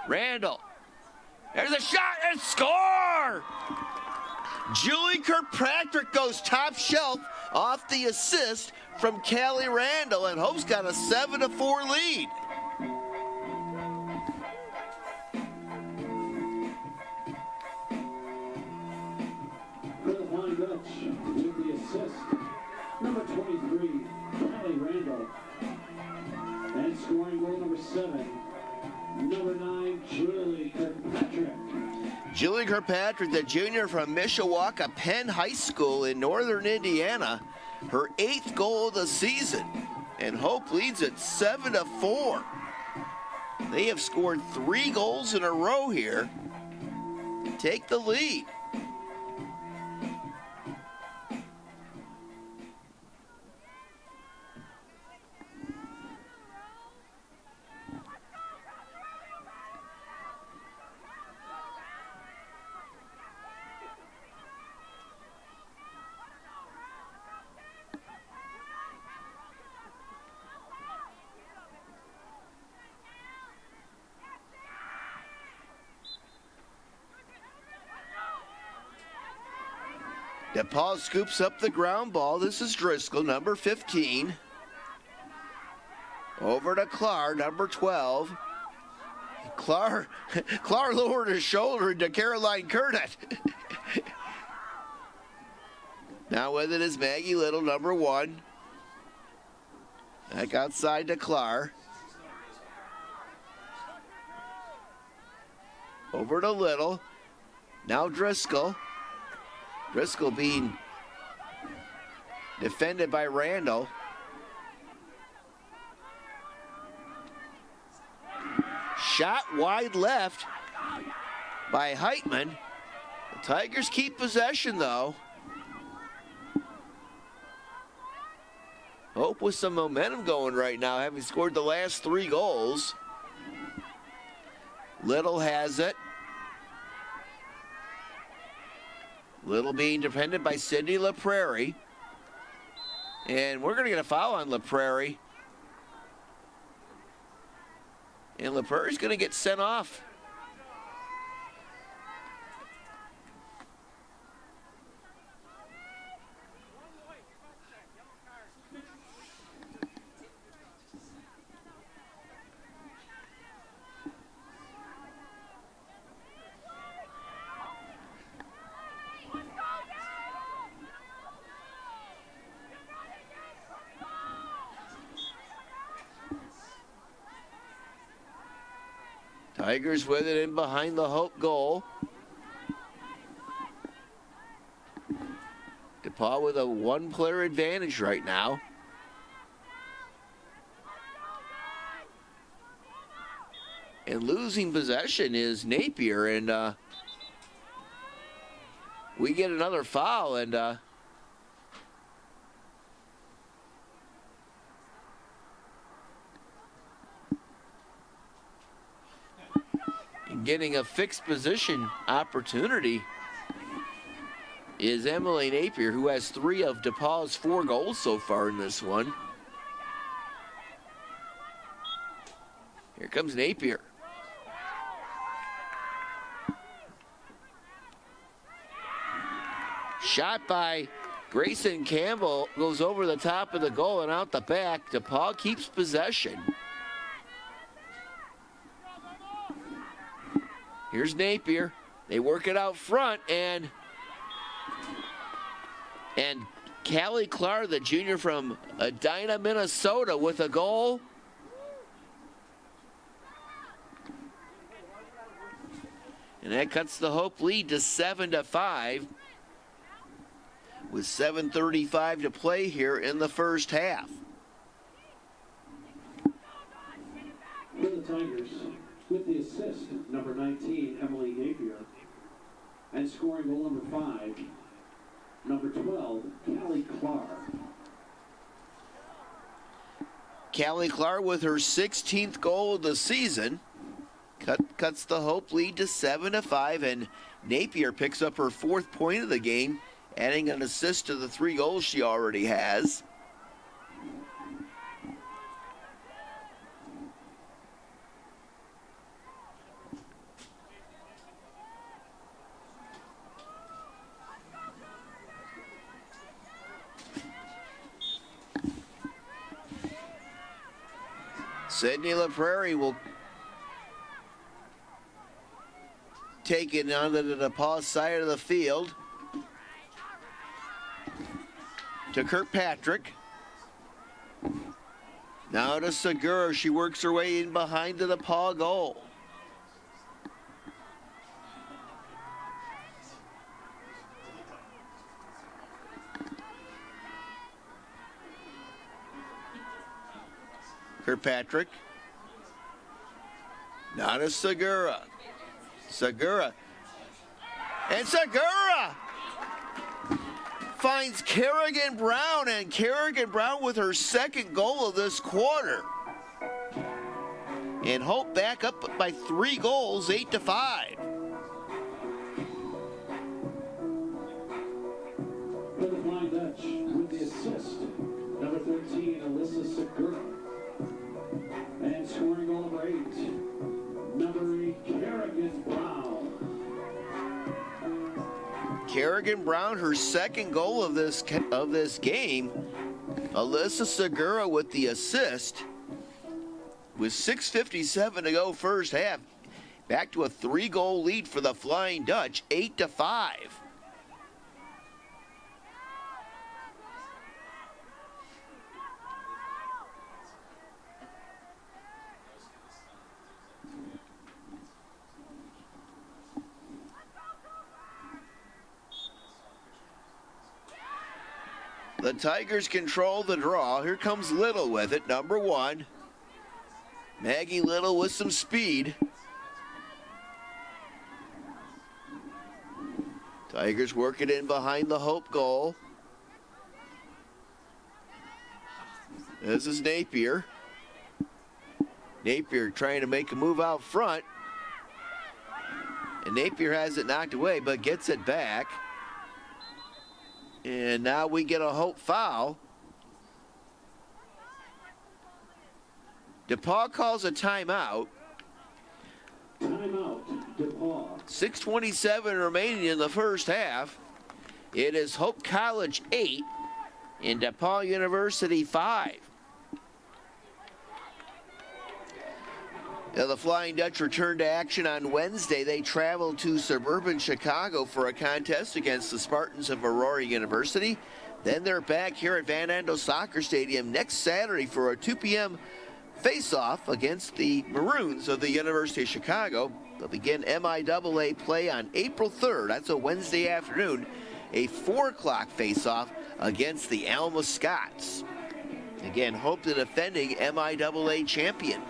Randall. There's a shot and score! Julie Kirkpatrick goes top shelf off the assist from Callie Randall, and Hope's got a 7-4 lead. For the Flying Dutch with the assist, Number 23, Kelly Randall. And scoring goal number 7, number 9, Julie Kirkpatrick. Julie Kirkpatrick, the junior from Mishawaka Penn High School in northern Indiana, her 8th goal of the season. And Hope leads it 7-4. They have scored 3 goals in a row here. Take the lead. DePauw scoops up the ground ball. This is Driscoll, number 15. Over to Clark, number 12. Clark lowered his shoulder into Caroline Kernett. Now with it is Maggie Little, number 1. Back outside to Clark. Over to Little. Now Driscoll. Driscoll being defended by Randall. Shot wide left by Heitman. The Tigers keep possession though. Hope with some momentum going right now, having scored the last 3 goals. Little has it. Little being defended by Sydney LaPrairie. And we're going to get a foul on LaPrairie. And LaPrairie's going to get sent off. Tigers with it in behind the Hope goal. DePauw with a 1-player advantage right now. And losing possession is Napier, and we get another foul, and getting a fixed position opportunity is Emily Napier, who has 3 of DePauw's 4 goals so far in this one. Here comes Napier. Shot by Grayson Campbell goes over the top of the goal and out the back. DePauw keeps possession. Here's Napier. They work it out front, and Callie Clark, the junior from Edina, Minnesota, with a goal. And that cuts the Hope lead to 7-5 with 7:35 to play here in the first half. For the Tigers, with the assist, number 19, Emily Napier. And scoring goal number 5, number 12, Callie Clark. Callie Clark with her 16th goal of the season. Cuts the Hope lead to 7-5, and Napier picks up her 4th point of the game, adding an assist to the 3 goals she already has. Sydney LaPrairie will take it onto the DePauw side of the field. to Kirkpatrick. Now to Segura. She works her way in behind the DePauw goal. Kirkpatrick. Now to Segura. Segura. And Segura finds Kerrigan Brown, and Kerrigan Brown with her second goal of this quarter. And Hope back up by 3 goals, 8-5. For the Flying Dutch with the assist, number 13, Alyssa Segura. And scoring goal number 8, number 8, Kerrigan Brown. Kerrigan Brown, her second goal of this game. Alyssa Segura with the assist. With 6:57 to go first half. Back to a 3-goal lead for the Flying Dutch, 8-5. The Tigers control the draw. Here comes Little with it, number 1. Maggie Little with some speed. Tigers work it in behind the Hope goal. This is Napier. Napier trying to make a move out front. And Napier has it knocked away, but gets it back. And now we get a Hope foul. DePauw calls a timeout. Timeout, DePauw. 6:27 remaining in the first half. It is Hope College 8 and DePauw University 5. Now the Flying Dutch return to action on Wednesday. They travel to suburban Chicago for a contest against the Spartans of Aurora University. Then they're back here at Van Andel Soccer Stadium next Saturday for a 2 p.m. face-off against the Maroons of the University of Chicago. They'll begin MIAA play on April 3rd. That's a Wednesday afternoon. A 4 o'clock face-off against the Alma Scots. Again, Hope the defending MIAA champion.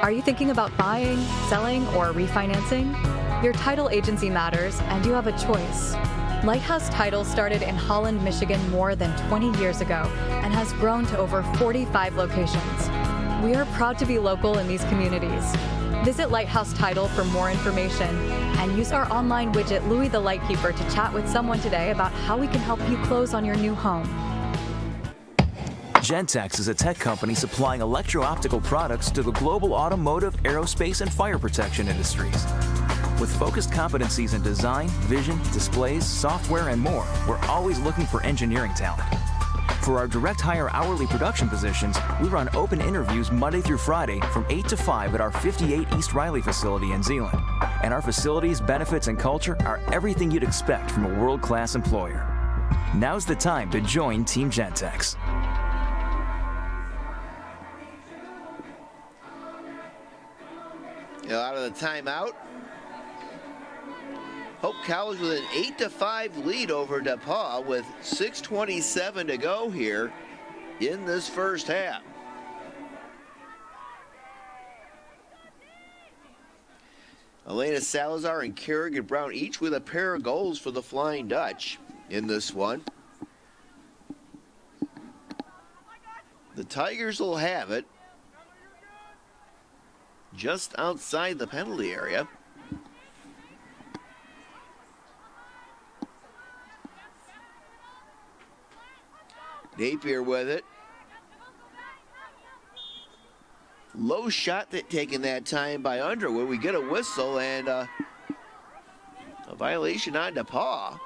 Are you thinking about buying, selling, or refinancing? Your title agency matters, and you have a choice. Lighthouse Title started in Holland, Michigan more than 20 years ago and has grown to over 45 locations. We are proud to be local in these communities. Visit Lighthouse Title for more information and use our online widget Louie the Lightkeeper to chat with someone today about how we can help you close on your new home. Gentex is a tech company supplying electro-optical products to the global automotive, aerospace, and fire protection industries. With focused competencies in design, vision, displays, software, and more, we're always looking for engineering talent. For our direct hire hourly production positions, we run open interviews Monday through Friday from 8 to 5 at our 58 East Riley facility in Zeeland. And our facilities, benefits, and culture are everything you'd expect from a world-class employer. Now's the time to join Team Gentex. Out of the timeout. Hope College with an 8-5 lead over DePauw with 6:27 to go here in this first half. Elena Salazar and Kerrigan Brown each with a pair of goals for the Flying Dutch in this one. The Tigers will have it just outside the penalty area. Napier with it. Low shot taken that time by Underwood. We get a whistle and a violation on DePauw.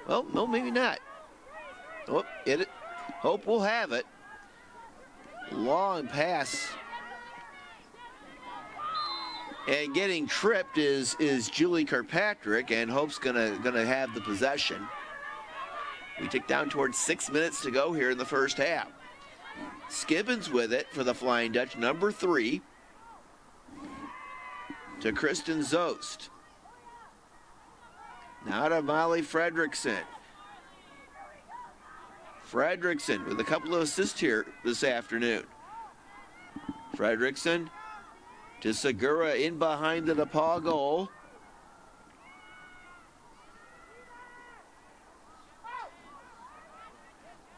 Well, no, maybe not. Oh, Hope will have it. Long pass. And getting tripped is Julie Kirkpatrick, and Hope's gonna have the possession. We tick down towards 6 minutes to go here in the first half. Skibbins with it for the Flying Dutch, number 3, to Kristen Zost. Now to Molly Fredrickson. Fredrickson with a couple of assists here this afternoon. Fredrickson to Segura in behind the DePauw goal.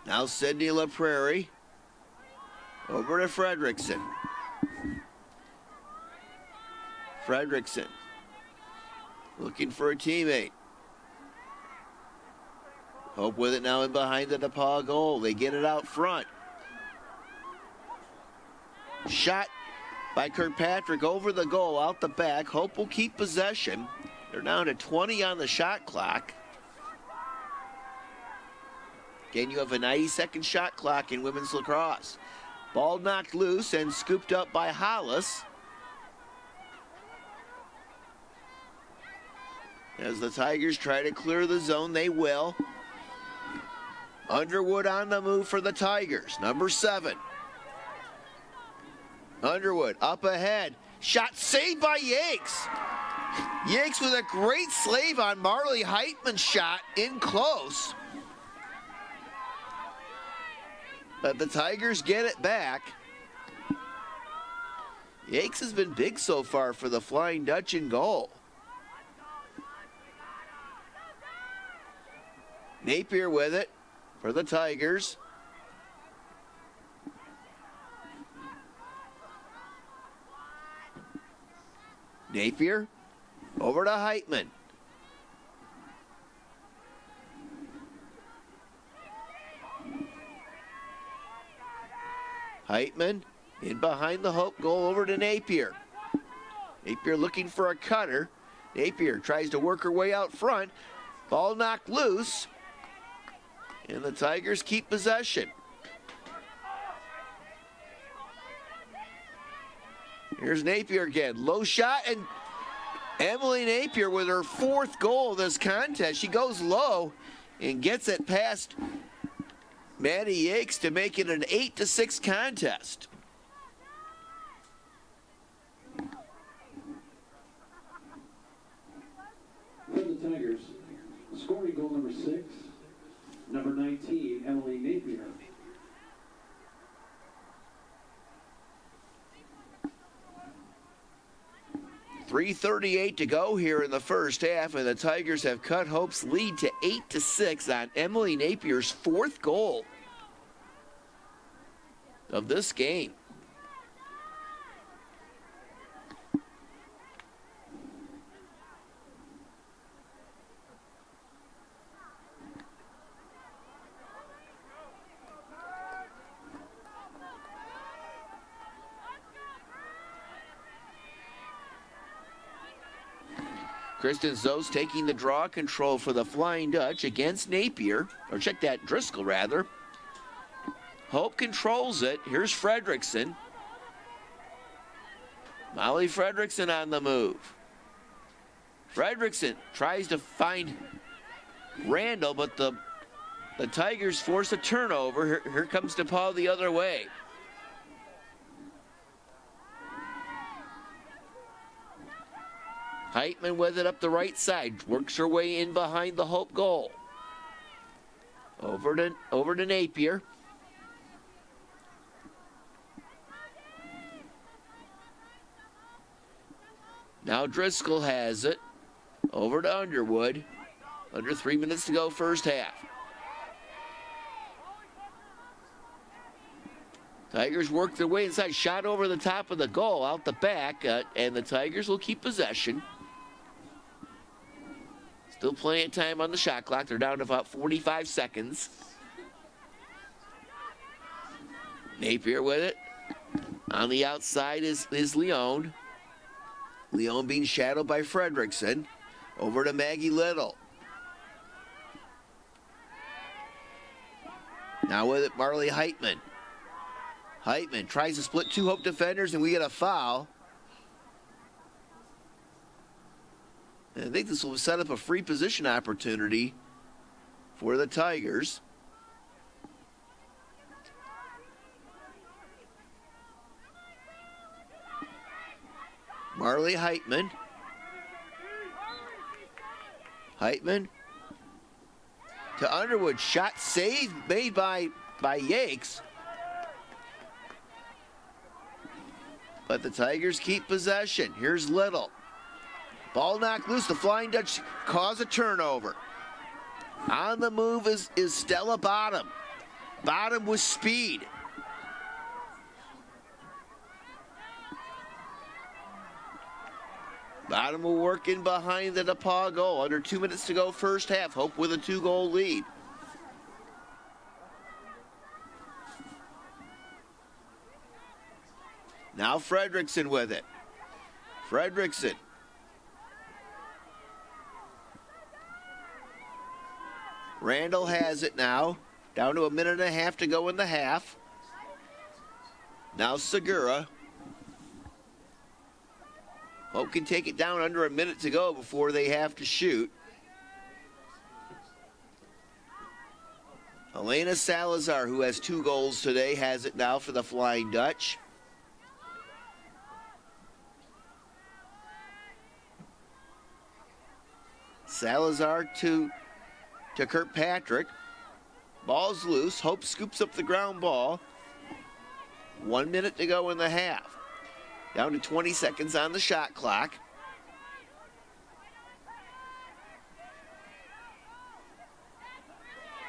Now Sydney LaPrairie over to Fredrickson. Fredrickson looking for a teammate. Hope with it now in behind the DePauw goal. They get it out front. Shot by Kirkpatrick over the goal, out the back. Hope will keep possession. They're down to 20 on the shot clock. Again, you have a 90-second shot clock in women's lacrosse. Ball knocked loose and scooped up by Hollis. As the Tigers try to clear the zone, they will. Underwood on the move for the Tigers, number 7. Underwood up ahead. Shot saved by Yakes. Yakes with a great slave on Marley Heitman's shot in close. But the Tigers get it back. Yakes has been big so far for the Flying Dutch in goal. Napier with it for the Tigers. Napier over to Heitman. Heitman in behind the Hope goal over to Napier. Napier looking for a cutter. Napier tries to work her way out front. Ball knocked loose. And the Tigers keep possession. Here's Napier again. Low shot, and Emily Napier with her 4th goal of this contest. She goes low and gets it past Maddie Yakes to make it an 8-6 contest. For the Tigers, scoring goal number 6, number 19, Emily Napier. .338 to go here in the first half, and the Tigers have cut Hope's lead to 8-6 on Emily Napier's 4th goal of this game. Kristen Zost taking the draw control for the Flying Dutch against Napier, or check that, Driscoll rather. Hope controls it. Here's Fredrickson. Molly Fredrickson on the move. Fredrickson tries to find Randall, but the Tigers force a turnover. Here comes DePauw the other way. Heitman with it up the right side, works her way in behind the Hope goal. Over to Napier. Now Driscoll has it. Over to Underwood. Under 3 minutes to go first half. Tigers work their way inside. Shot over the top of the goal, out the back, and the Tigers will keep possession. Still plenty of time on the shot clock. They're down to about 45 seconds. Napier with it. On the outside is Leone. Leone being shadowed by Fredrickson. Over to Maggie Little. Now with it, Marley Heitman. Heitman tries to split two Hope defenders, and we get a foul. And I think this will set up a free position opportunity for the Tigers. Marley Heitman. Heitman to Underwood. Shot saved, made by Yakes. But the Tigers keep possession. Here's Little. Ball knocked loose. The Flying Dutch cause a turnover. On the move is Stella Bottom. Bottom with speed. Bottom will work in behind the DePauw goal. Under 2 minutes to go first half. Hope with a 2-goal lead. Now Fredrickson with it. Fredrickson. Randall has it now. Down to 1.5 minutes to go in the half. Now Segura. Hope can take it down under 1 minute to go before they have to shoot. Elena Salazar, who has 2 goals today, has it now for the Flying Dutch. Salazar to Kirkpatrick. Ball's loose. Hope scoops up the ground ball. 1 minute to go in the half. Down to 20 seconds on the shot clock.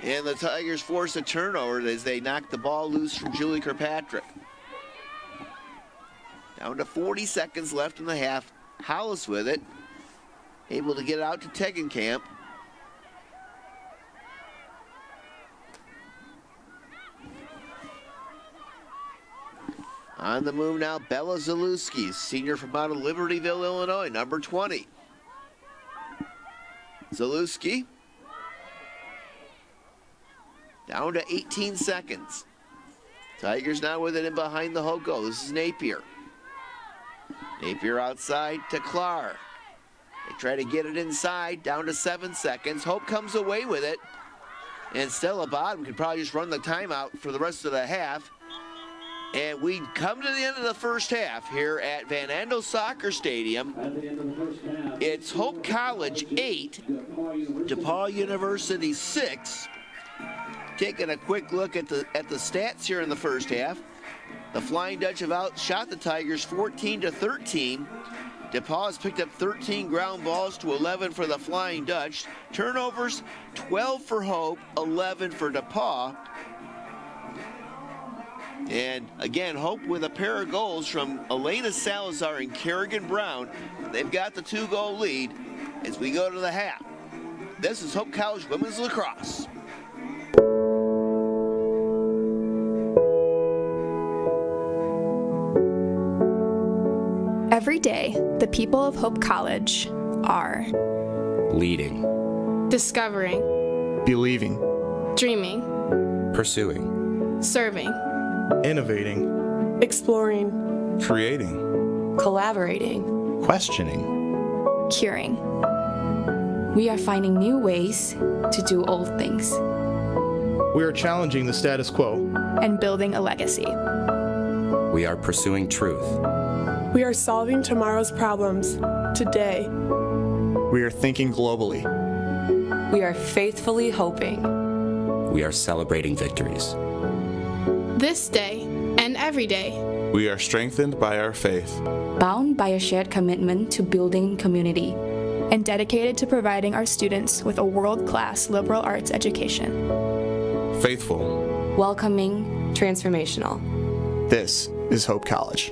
And the Tigers force a turnover as they knock the ball loose from Julie Kirkpatrick. Down to 40 seconds left in the half. Hollis with it. Able to get it out to Tegenkamp. On the move now, Bella Zalewski, senior from out of Libertyville, Illinois, number 20. Zalewski. Down to 18 seconds. Tigers now with it in behind the Hope goal. This is Napier. Napier outside to Clark. They try to get it inside, down to 7 seconds. Hope comes away with it. And Stella Bottom could probably just run the timeout for the rest of the half. And we come to the end of the first half here at Van Andel Soccer Stadium. It's Hope College 8, DePauw University 6. Taking a quick look at the stats here in the first half. The Flying Dutch have outshot the Tigers 14-13. DePauw has picked up 13 ground balls to 11 for the Flying Dutch. Turnovers, 12 for Hope, 11 for DePauw. And again, Hope with a pair of goals from Elena Salazar and Kerrigan Brown. They've got the 2-goal lead as we go to the half. This is Hope College Women's Lacrosse. Every day, the people of Hope College are leading, discovering, believing, dreaming, pursuing, serving, innovating, exploring, creating, collaborating, questioning, curing. We are finding new ways to do old things. We are challenging the status quo and building a legacy. We are pursuing truth. We are solving tomorrow's problems today. We are thinking globally. We are faithfully hoping. We are celebrating victories. This day and every day, We are strengthened by our faith, bound by a shared commitment to building community, and dedicated to providing our students with a world-class liberal arts education. faithful. welcoming, transformational. This is Hope College.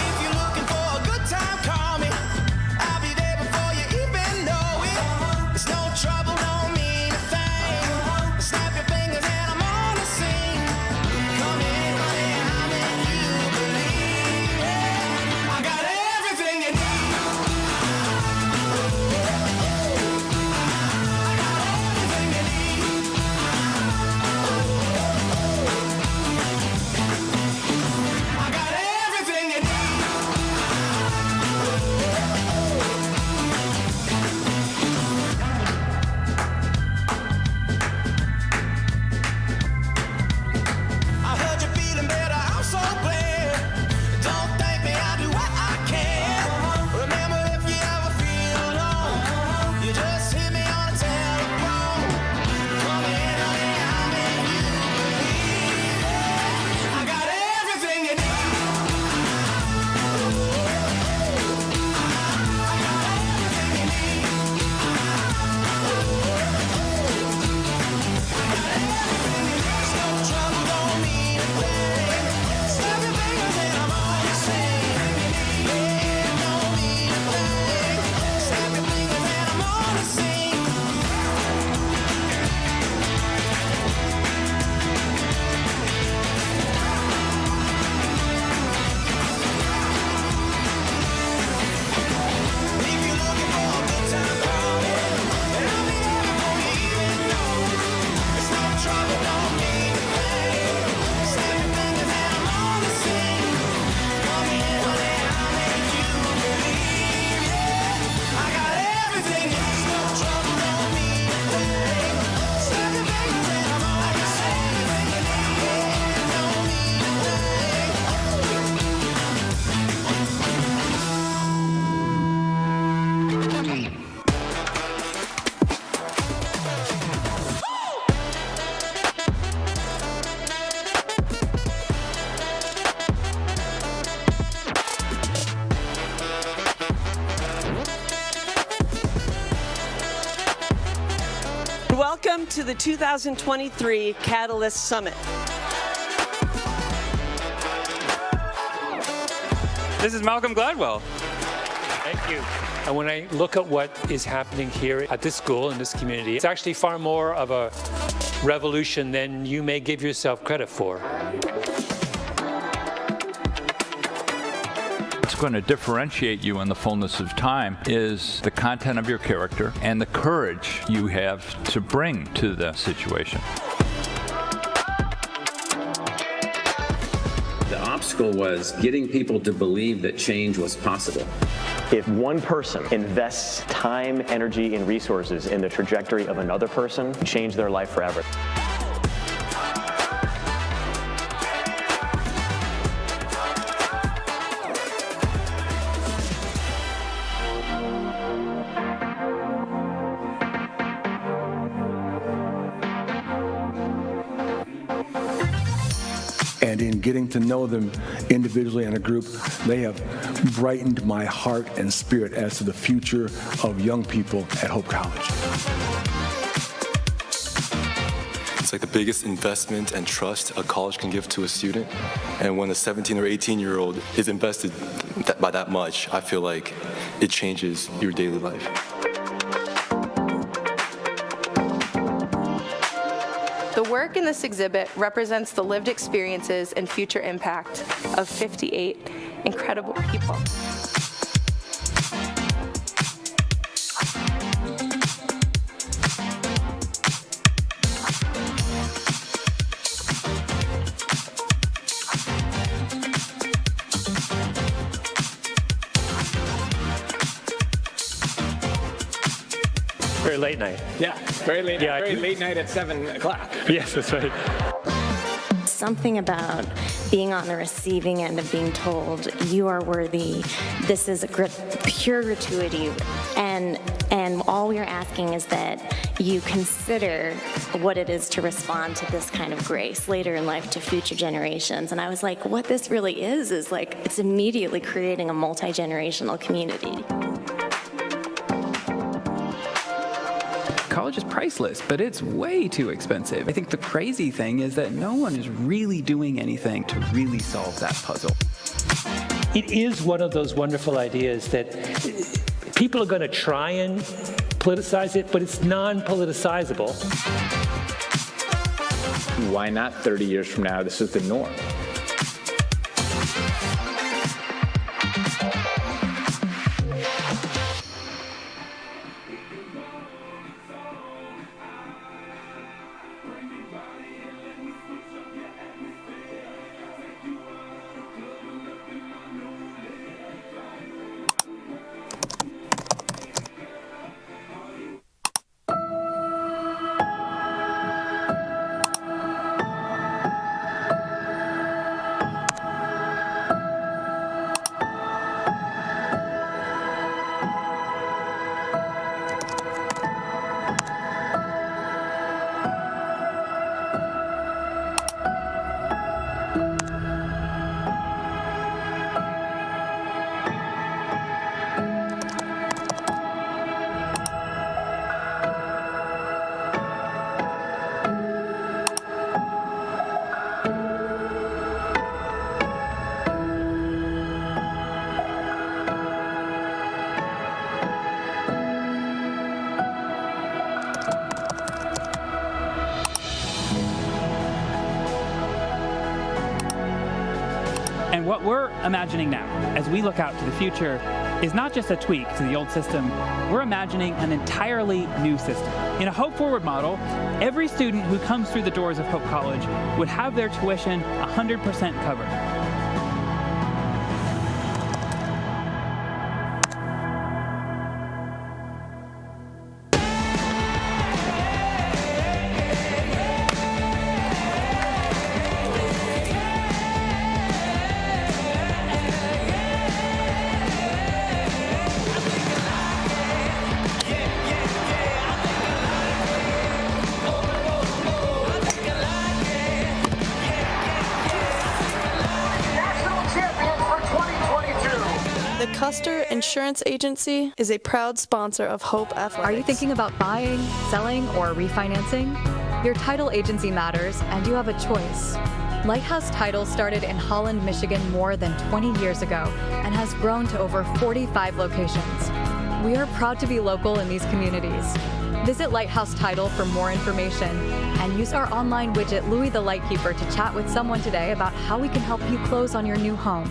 If you're looking for a good time, call me. I'll be there before you even Welcome to the 2023 Catalyst Summit. This is Malcolm Gladwell. Thank you. And when I look at what is happening here at this school, in this community, it's actually far more of a revolution than you may give yourself credit for. What's going to differentiate you in the fullness of time is the content of your character and the courage you have to bring to the situation. The obstacle was getting people to believe that change was possible. If one person invests time, energy, and resources in the trajectory of another person, change their life forever. And in getting to know them individually and a group, they have brightened my heart and spirit as to the future of young people at Hope College. It's like the biggest investment and trust a college can give to a student. And when a 17 or 18-year-old is invested by that much, I feel like it changes your daily life. The work in this exhibit represents the lived experiences and future impact of 58 incredible people. Very late night. Yeah, very late. Yeah, very late night at 7 o'clock. Yes, that's right. Something about being on the receiving end of being told you are worthy. This is a pure gratuity, and all we're asking is that you consider what it is to respond to this kind of grace later in life to future generations. And I was like, what this really is like it's immediately creating a multi-generational community. College is priceless, but it's way too expensive. I think the crazy thing is that no one is really doing anything to really solve that puzzle. It is one of those wonderful ideas that people are going to try and politicize it, but it's non-politicizable. Why not 30 years from now, this is the norm? And what we're imagining now, as we look out to the future, is not just a tweak to the old system. We're imagining an entirely new system. In a Hope Forward model, every student who comes through the doors of Hope College would have their tuition 100% covered. The Custer Insurance Agency is a proud sponsor of Hope Athletics. Are you thinking about buying, selling, or refinancing? Your title agency matters, and you have a choice. Lighthouse Title started in Holland, Michigan more than 20 years ago and has grown to over 45 locations. We are proud to be local in these communities. Visit Lighthouse Title for more information and use our online widget Louie the Lightkeeper to chat with someone today about how we can help you close on your new home.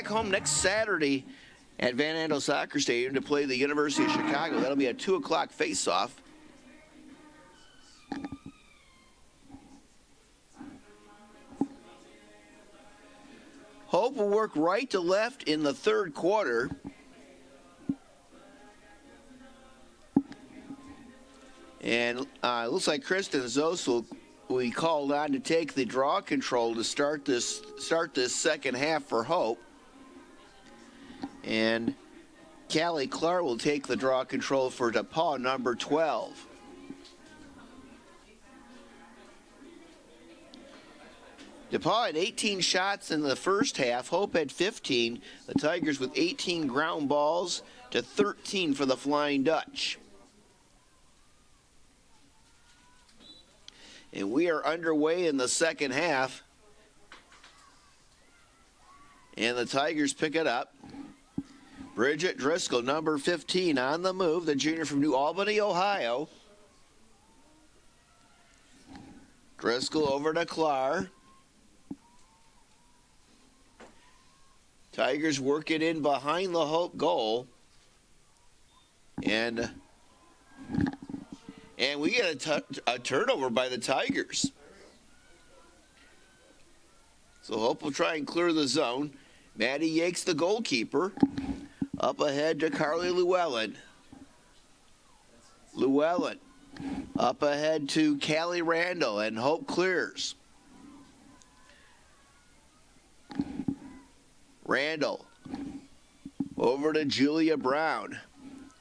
Home next Saturday at Van Andel Soccer Stadium to play the University of Chicago. That'll be a 2 o'clock face-off. Hope will work right to left in the third quarter. And it looks like Kristen Zos will be called on to take the draw control to start this second half for Hope. And Callie Clark will take the draw control for DePauw, number 12. DePauw had 18 shots in the first half. Hope had 15. The Tigers with 18 ground balls to 13 for the Flying Dutch. And we are underway in the second half. And the Tigers pick it up. Bridget Driscoll, number 15, on the move, the junior from New Albany, Ohio. Driscoll over to Clark. Tigers work it in behind the Hope goal. And we get a turnover by the Tigers. So Hope will try and clear the zone. Maddie Yakes, the goalkeeper. Up ahead to Carly Llewellyn. Llewellyn up ahead to Callie Randall, and Hope clears. Randall over to Julia Brown.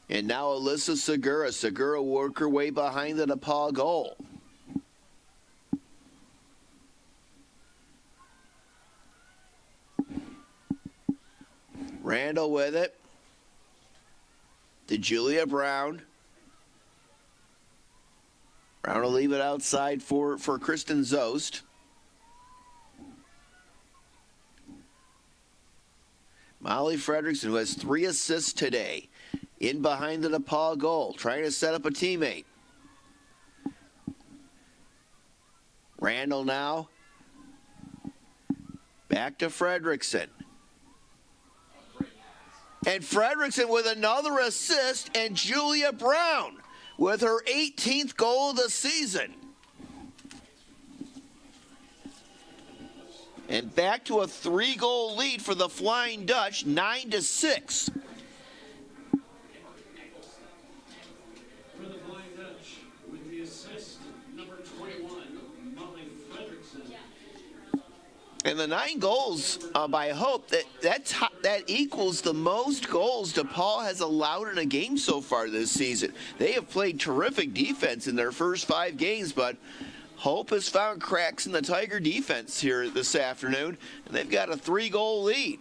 And now Alyssa Segura. Segura work her way behind the DePauw goal. Randall with it. To Julia Brown. Brown will leave it outside for Kristen Zost. Molly Fredrickson, who has 3 assists today, in behind the DePauw goal, trying to set up a teammate. Randall now. Back to Fredrickson. And Fredrickson with another assist, and Julia Brown with her 18th goal of the season. And back to a 3-goal lead for the Flying Dutch, 9-6. And the 9 goals by Hope, that equals the most goals DePauw has allowed in a game so far this season. They have played terrific defense in their first 5 games, but Hope has found cracks in the Tiger defense here this afternoon, and they've got a 3-goal lead.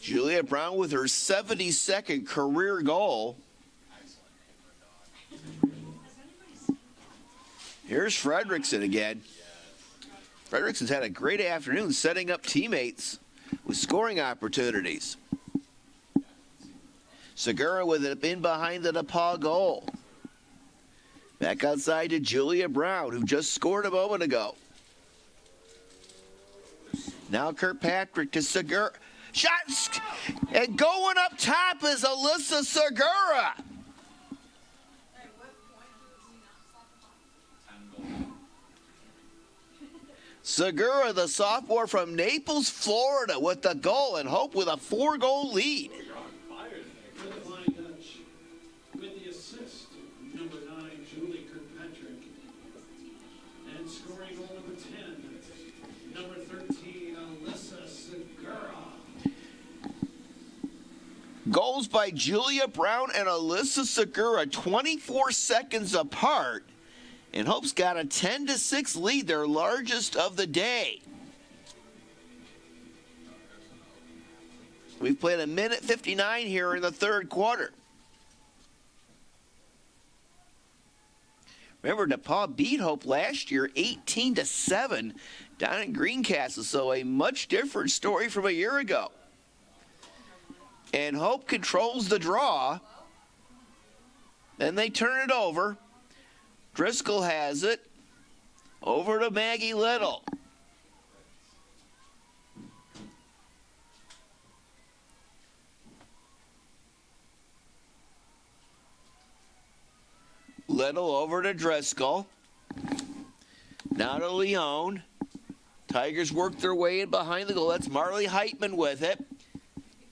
Julia Brown with her 72nd career goal. Here's Fredrickson again. Fredrickson's had a great afternoon setting up teammates with scoring opportunities. Segura with it in behind the DePauw goal. Back outside to Julia Brown, who just scored a moment ago. Now Kirkpatrick to Segura. Shots! And going up top is Alyssa Segura. Segura, the sophomore from Naples, Florida, with the goal, and Hope with a 4-goal lead. With the assist, number 9, Julie Kirkpatrick. And scoring goal number 10, number 13, Alyssa Segura. Goals by Julia Brown and Alyssa Segura, 24 seconds apart. And Hope's got a 10-6 lead, their largest of the day. We've played 1:59 here in the third quarter. Remember, DePauw beat Hope last year 18-7 down in Greencastle, so a much different story from a year ago. And Hope controls the draw. Then they turn it over. Driscoll has it. Over to Maggie Little. Little over to Driscoll. Now to Leone. Tigers work their way in behind the goal. That's Marley Heitman with it.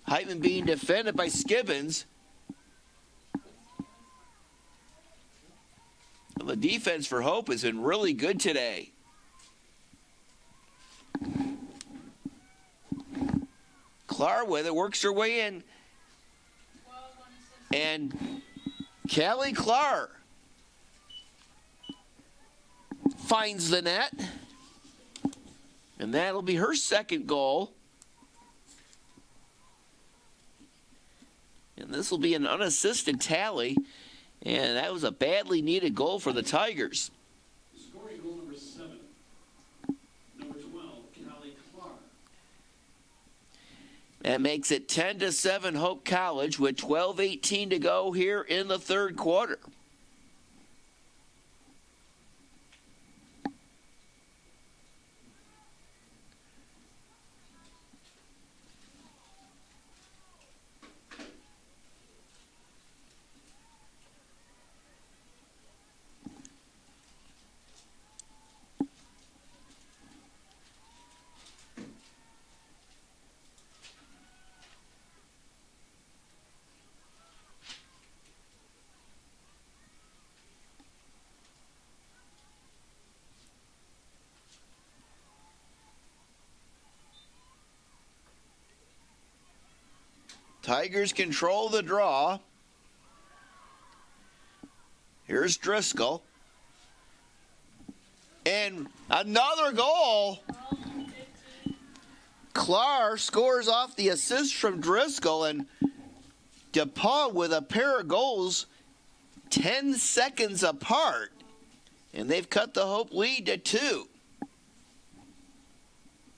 Heitman being defended by Skibbins. The defense for Hope has been really good today. Clark with it, works her way in. And Callie Clark finds the net. And that'll be her second goal. And this will be an unassisted tally. And that was a badly needed goal for the Tigers. Scoring goal number 7, number 12, Callie Clark. That makes it 10-7 Hope College with 12:18 to go here in the third quarter. Tigers control the draw. Here's Driscoll. And another goal. Clark scores off the assist from Driscoll, and DePauw with a pair of goals 10 seconds apart. And they've cut the Hope lead to 2.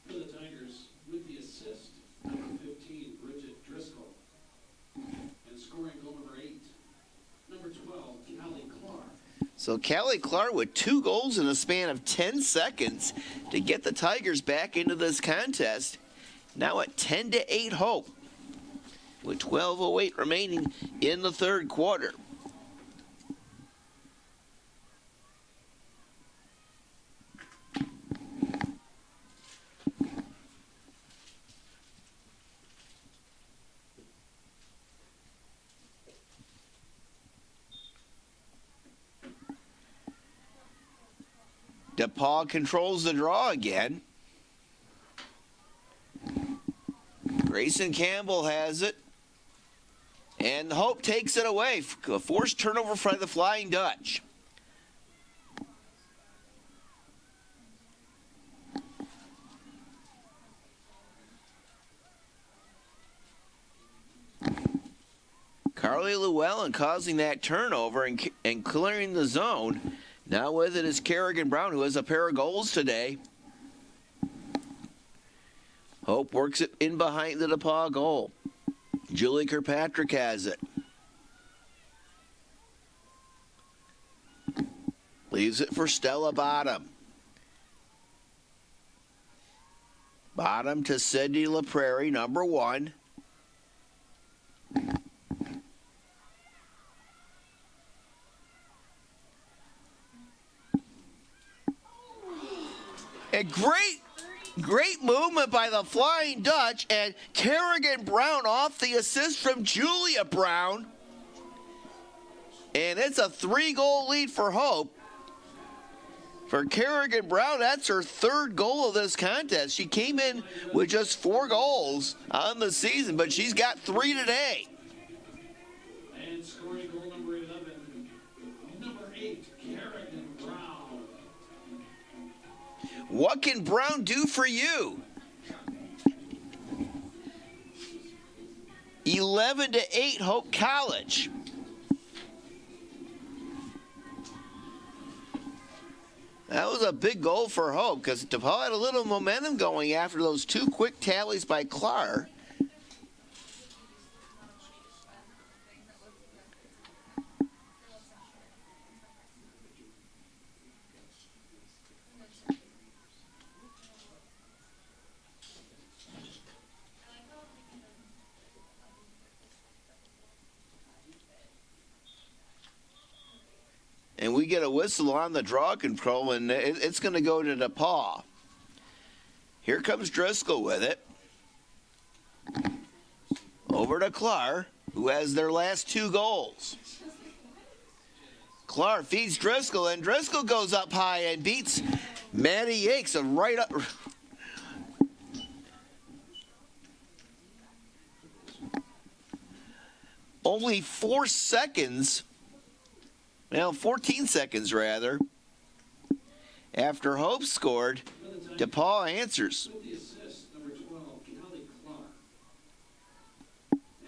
For the Tigers, with the assist, number 15, Bridget Driscoll. And scoring goal number 8, number 12, Callie Clark. So Callie Clark with 2 goals in a span of 10 seconds to get the Tigers back into this contest. Now at 10-8 Hope with 12:08 remaining in the third quarter. DePauw controls the draw again. Grayson Campbell has it. And Hope takes it away. A forced turnover for the Flying Dutch. Carly Llewellyn causing that turnover and clearing the zone. Now with it is Kerrigan Brown, who has a pair of goals today. Hope works it in behind the DePauw goal. Julie Kirkpatrick has it. Leaves it for Stella Bottom. Bottom to Sydney LaPrairie, number 1. A great movement by the Flying Dutch, and Kerrigan Brown off the assist from Julia Brown. And it's a 3-goal lead for Hope. For Kerrigan Brown, that's her 3rd goal of this contest. She came in with just 4 goals on the season, but she's got 3 today. And scoring goal number 11, number 8, Kerrigan Brown. What can Brown do for you? 11-8 Hope College. That was a big goal for Hope because DePauw had a little momentum going after those 2 quick tallies by Clark. And we get a whistle on the draw control, and it's going to go to DePauw. Here comes Driscoll with it. Over to Clark, who has their last 2 goals. Clark feeds Driscoll, and Driscoll goes up high and beats Maddie Yakes right up. Only 4 seconds. Well, 14 seconds rather. After Hope scored, DePauw answers. With the assist, number 12, Callie Clark.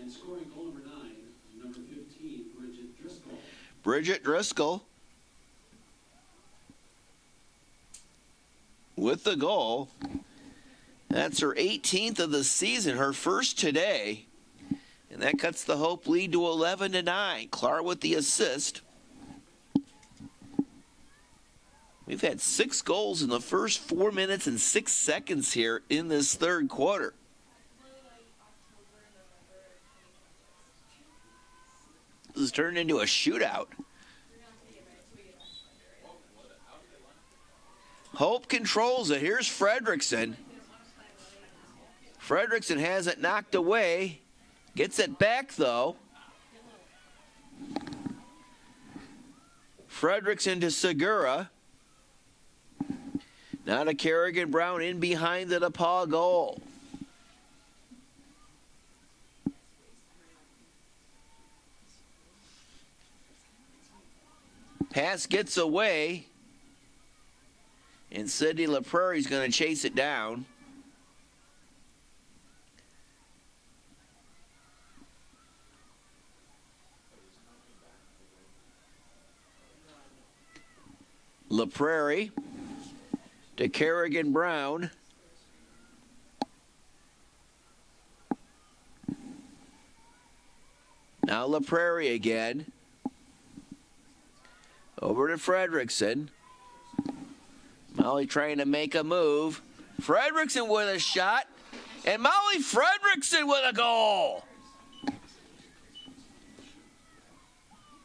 And scoring goal number 9, number 15, Bridget Driscoll. Bridget Driscoll with the goal. That's her 18th of the season, her first today. And that cuts the Hope lead to 11-9. Clark with the assist. We've had 6 goals in the first 4 minutes and 6 seconds here in this 3rd quarter. This has turned into a shootout. Hope controls it. Here's Fredrickson. Fredrickson has it knocked away. Gets it back, though. Fredrickson to Segura. Now to Kerrigan Brown in behind the DePauw goal. Pass gets away. And Sydney LaPrairie is going to chase it down. LaPrairie to Kerrigan Brown. Now LaPrairie again. Over to Fredrickson. Molly trying to make a move. Fredrickson with a shot. And Molly Fredrickson with a goal.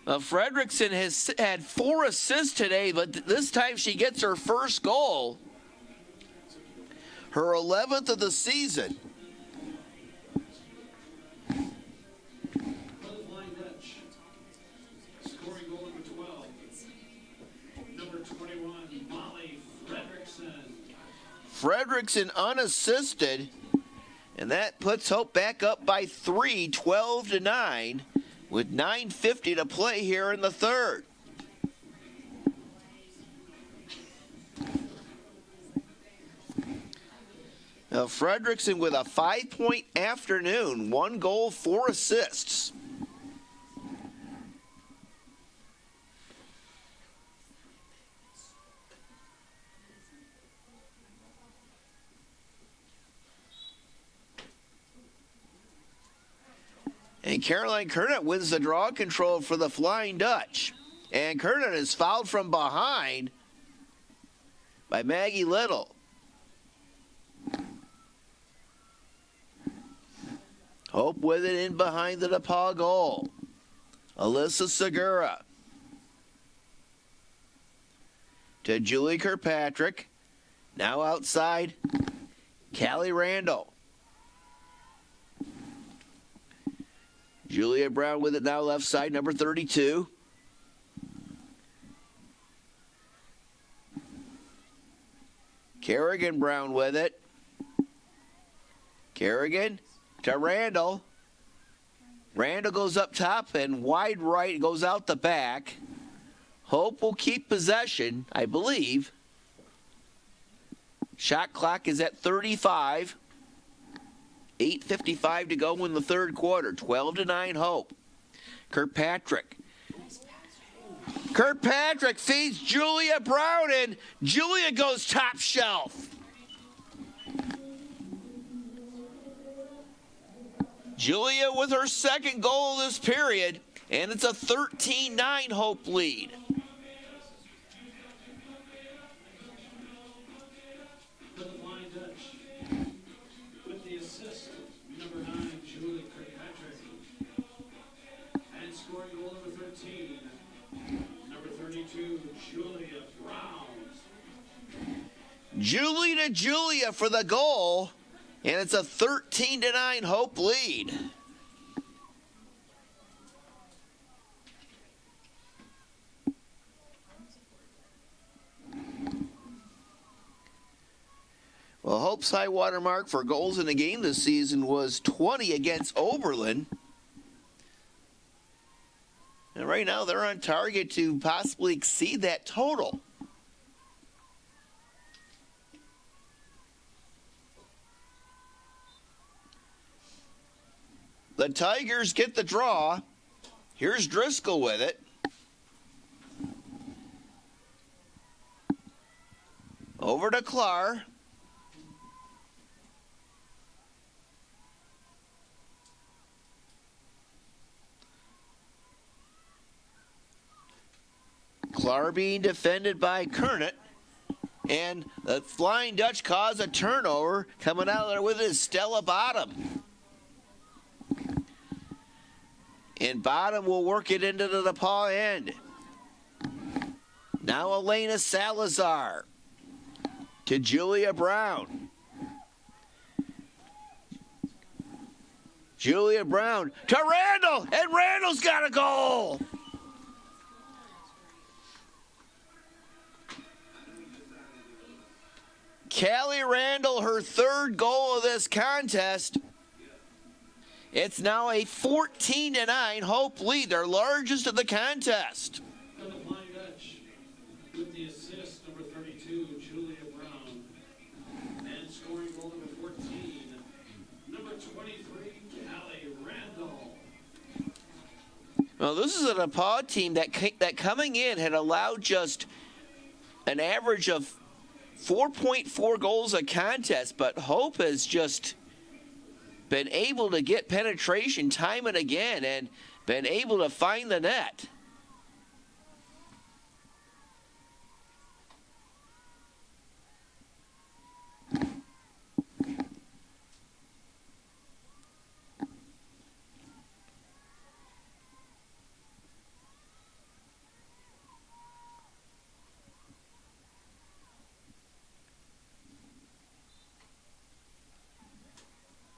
Fredrickson has had 4 assists today, but this time she gets her first goal. Her 11th of the season. Flying Dutch. Scoring goal number 12. Number 21, Molly Frederickson unassisted, and that puts Hope back up by 3, 12-9, with 9:50 to play here in the third. Now Frederickson with a 5-point afternoon, 1 goal, 4 assists. And Caroline Kernet wins the draw control for the Flying Dutch. And Kernet is fouled from behind by Maggie Little. Hope with it in behind the DePauw goal. Alyssa Segura. To Julie Kirkpatrick. Now outside, Callie Randall. Julia Brown with it now left side, number 32. Kerrigan Brown with it. Kerrigan to Randall. Randall goes up top and wide right, goes out the back. Hope will keep possession, I believe. Shot clock is at 35. 8:55 to go in the third quarter. 12-9 Hope. Kirkpatrick. Kirkpatrick feeds Julia Brown, and Julia goes top shelf. Julia with her second goal this period, and it's a 13-9 Hope lead. Julie to Julia for the goal, and it's a 13-9 Hope lead. Well, Hope's high water mark for goals in the game this season was 20 against Oberlin. And right now they're on target to possibly exceed that total. The Tigers get the draw. Here's Driscoll with it. Over to Clark. Clark being defended by Kernet. And the Flying Dutch cause a turnover. Coming out there with it is Stella Bottom. And Bottom will work it into the DePauw end. Now Elena Salazar to Julia Brown. Julia Brown to Randall, and Randall's got a goal. Callie Randall, her third goal of this contest. It's now a 14-9 Hope lead, their largest of the contest. For the Flying Dutch, with the assist, number 32, Julia Brown. And scoring goal number 14, number 23, Callie Randall. Well, this is a DePauw team that coming in had allowed just an average of 4.4 goals a contest, but Hope has just been able to get penetration time and again and been able to find the net.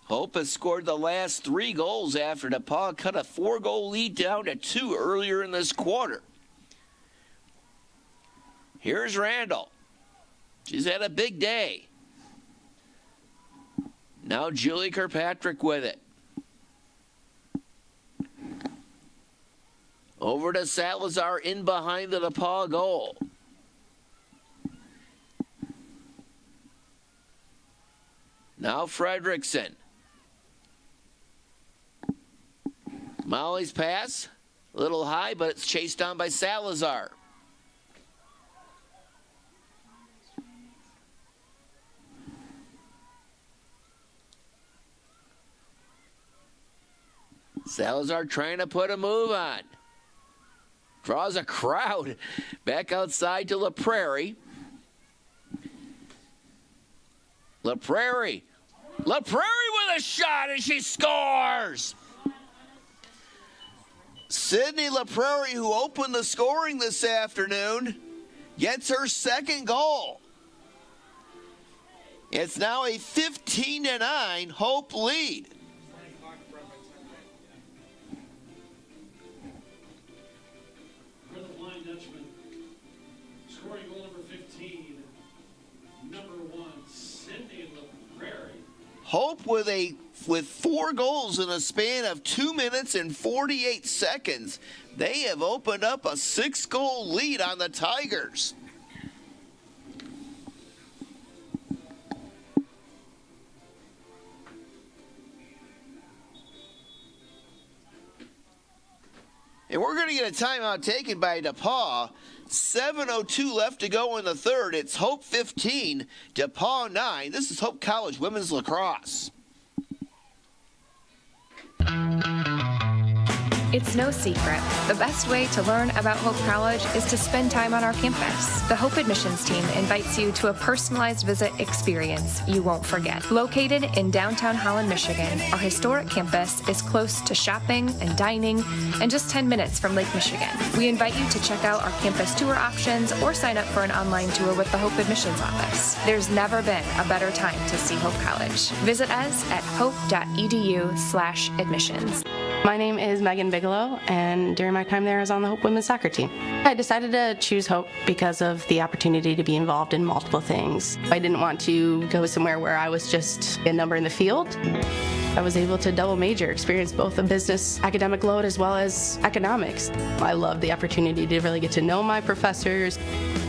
Hope has scored the last 3 goals after DePauw cut a 4-goal lead down to 2 earlier in this quarter. Here's Randall. She's had a big day. Now Julie Kirkpatrick with it. Over to Salazar in behind the DePauw goal. Now Fredrickson. Molly's pass, a little high, but it's chased down by Salazar. Salazar trying to put a move on. Draws a crowd back outside to La Prairie. La Prairie with a shot, and she scores! Sydney La Prairie, who opened the scoring this afternoon, gets her second goal. It's now a 15-9 Hope lead. Scoring goal number 15, number 1, Sydney La Prairie. Hope with 4 goals in a span of 2 minutes and 48 seconds, they have opened up a 6-goal lead on the Tigers. And we're going to get a timeout taken by DePauw. 7:02 left to go in the third. It's Hope 15, DePauw 9. This is Hope College Women's Lacrosse. It's no secret. The best way to learn about Hope College is to spend time on our campus. The Hope admissions team invites you to a personalized visit experience you won't forget. Located in downtown Holland, Michigan, our historic campus is close to shopping and dining and just 10 minutes from Lake Michigan. We invite you to check out our campus tour options or sign up for an online tour with the Hope admissions office. There's never been a better time to see Hope College. Visit us at hope.edu/admissions. My name is Megan Bigelow, and during my time there, I was on the Hope women's soccer team. I decided to choose Hope because of the opportunity to be involved in multiple things. I didn't want to go somewhere where I was just a number in the field. I was able to double major, experience both a business academic load as well as economics. I loved the opportunity to really get to know my professors.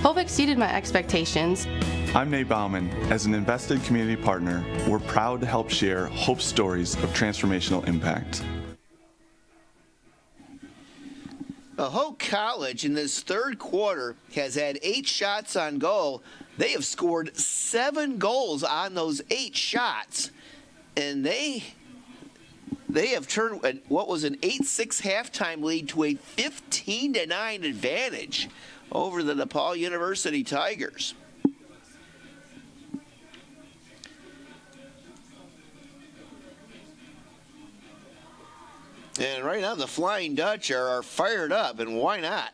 Hope exceeded my expectations. I'm Nate Bauman. As an invested community partner, we're proud to help share Hope's stories of transformational impact. Hope College in this third quarter has had 8 shots on goal. They have scored 7 goals on those 8 shots, and they have turned what was an 8-6 halftime lead to a 15-9 advantage over the DePauw University Tigers. And right now the Flying Dutch are fired up, and why not?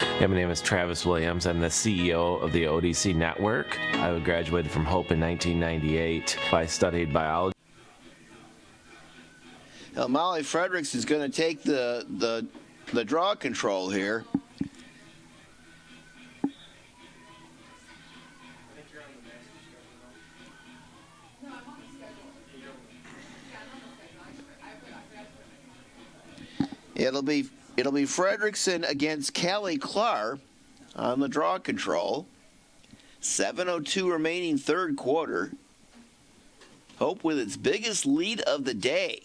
Yeah, my name is Travis Williams. I'm the CEO of the ODC Network. I graduated from Hope in 1998. I studied biology. Now, Molly Fredericks is going to take the draw control here. It'll be Fredrickson against Callie Clark on the draw control. 7:02 remaining third quarter. Hope with its biggest lead of the day.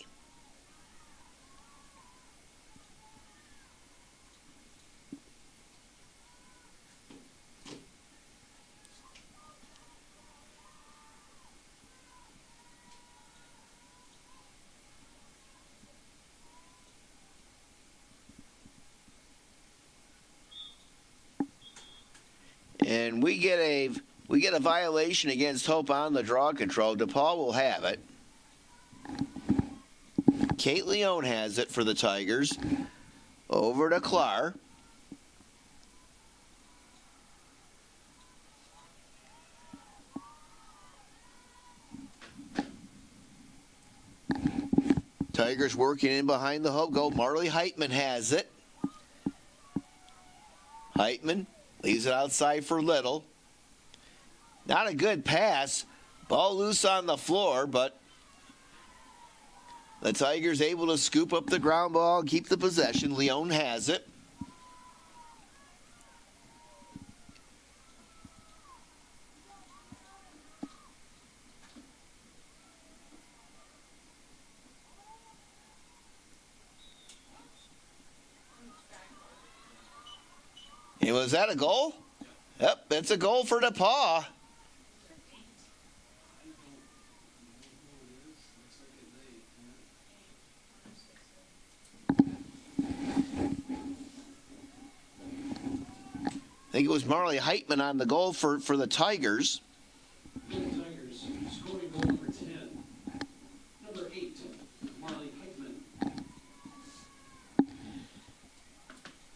And we get a violation against Hope on the draw control. DePauw will have it. Kate Leone has it for the Tigers. Over to Clark. Tigers working in behind the Hope goal. Marley Heitman has it. Heitman leaves it outside for Little. Not a good pass. Ball loose on the floor, but the Tigers able to scoop up the ground ball and keep the possession. Leone has it. And was that a goal? Yep, it's a goal for DePauw. I think it was Marley Heitman on the goal for the Tigers. Tigers scoring goal number 10. Number 8, Marley Heitman.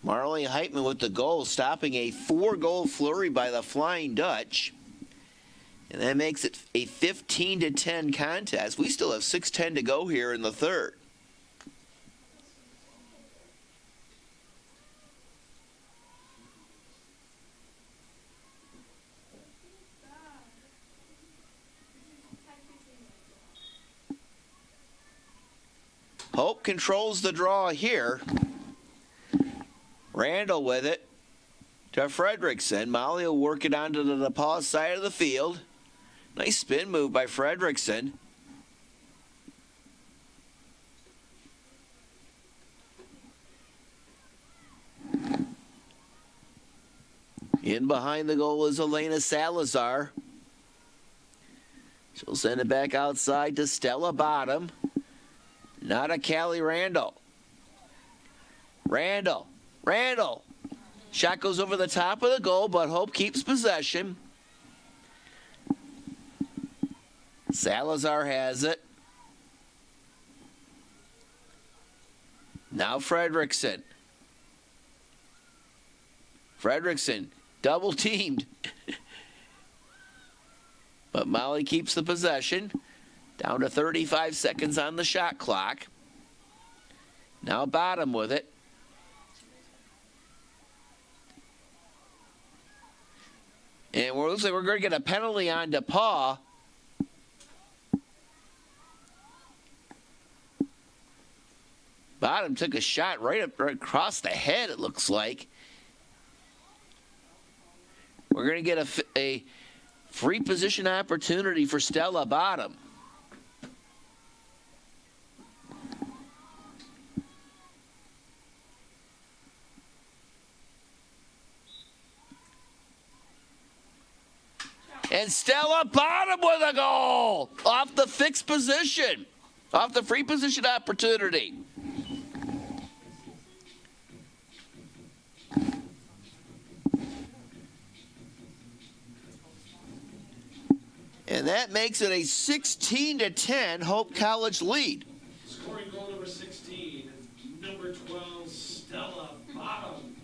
Marley Heitman with the goal, stopping a 4-goal flurry by the Flying Dutch. And that makes it a 15-10 contest. We still have 6:10 to go here in the third. Hope controls the draw here. Randall with it to Fredrickson. Molly will work it onto the DePauw side of the field. Nice spin move by Fredrickson. In behind the goal is Elena Salazar. She'll send it back outside to Stella Bottom. Not a Callie Randall. Randall. Shot goes over the top of the goal, but Hope keeps possession. Salazar has it. Now Fredrickson. Double teamed. But Molly keeps the possession. Down to 35 seconds on the shot clock. Now Bottom with it. And looks like we're going to get a penalty on DePauw. Bottom took a shot right across the head, it looks like. We're going to get a free position opportunity for Stella Bottom. And Stella Bottom with a goal off the fixed position, off the free position opportunity. And that makes it a 16-10 Hope College lead. Scoring goal number 16, number 12, Stella Bottom.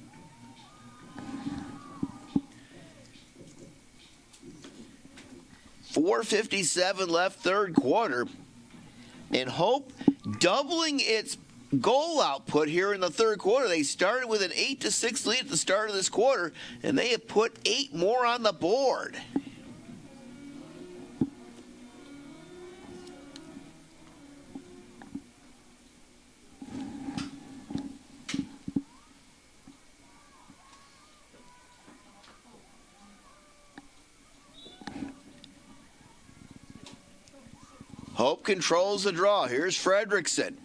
.457 left third quarter. And Hope doubling its goal output here in the third quarter. They started with an 8-6 lead at the start of this quarter, and they have put 8 more on the board. Hope controls the draw. Here's Fredrickson.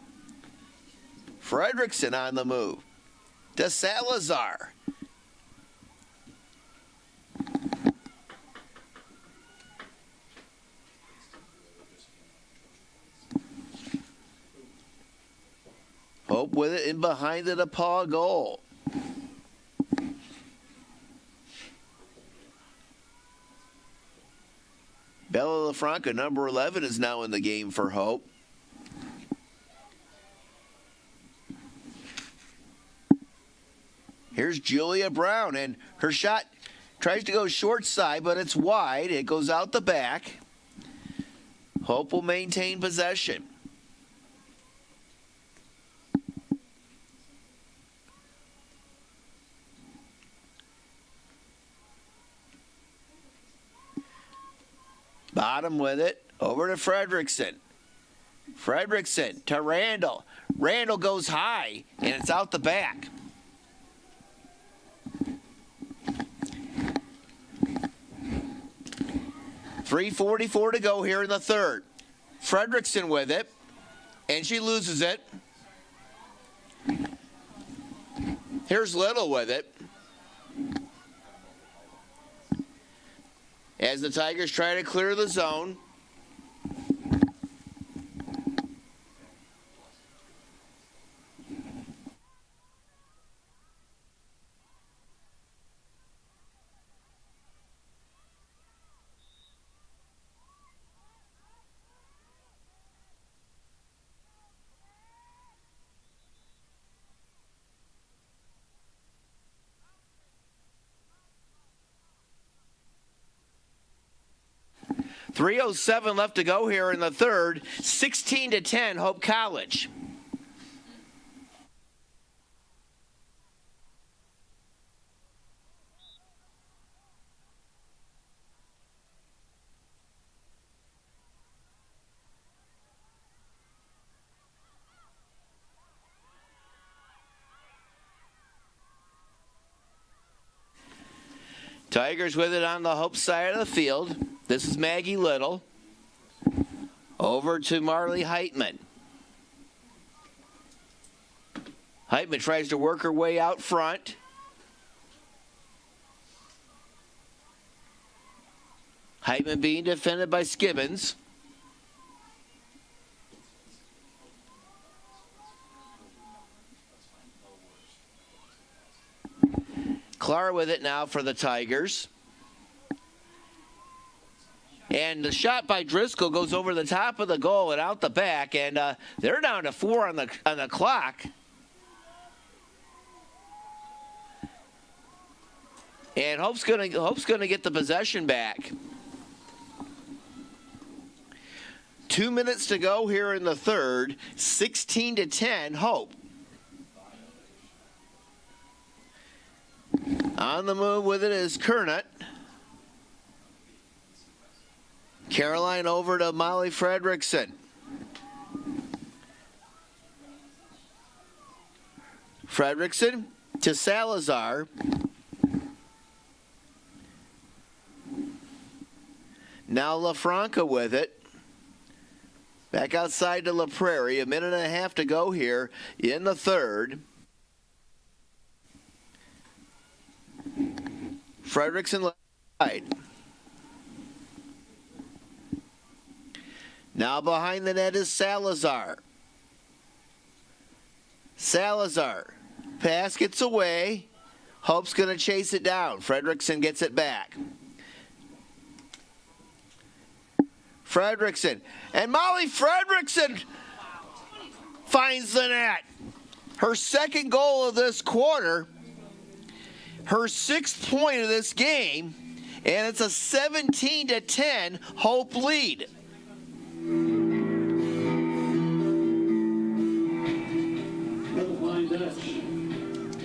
Fredrickson on the move to Salazar. Hope with it in behind the DePauw goal. Bella LaFranca, number 11, is now in the game for Hope. Here's Julia Brown, and her shot tries to go short side, but it's wide. It goes out the back. Hope will maintain possession. Bottom with it. Over to Fredrickson. Fredrickson to Randall. Randall goes high, and it's out the back. .344 to go here in the third. Fredrickson with it, and she loses it. Here's Little with it. As the Tigers try to clear the zone. .307 left to go here in the third. 16-10, Hope College. Tigers with it on the Hope side of the field. This is Maggie Little. Over to Marley Heitman. Heitman tries to work her way out front. Heitman being defended by Skibbins. Clark with it now for the Tigers. And the shot by Driscoll goes over the top of the goal and out the back, and they're down to 4 on the clock. And Hope's gonna get the possession back. 2 minutes to go here in the third. 16-10, Hope. On the move with it is Kernot. Caroline over to Molly Fredrickson. Fredrickson to Salazar. Now LaFranca with it. Back outside to La Prairie. A minute and a half to go here in the third. Fredrickson left side. Now behind the net is Salazar. Salazar. Pass gets away. Hope's going to chase it down. Fredrickson gets it back. Fredrickson. And Molly Fredrickson finds the net. Her second goal of this quarter. Her 6th point of this game. And it's a 17-10 Hope lead. Little Flying Dutch.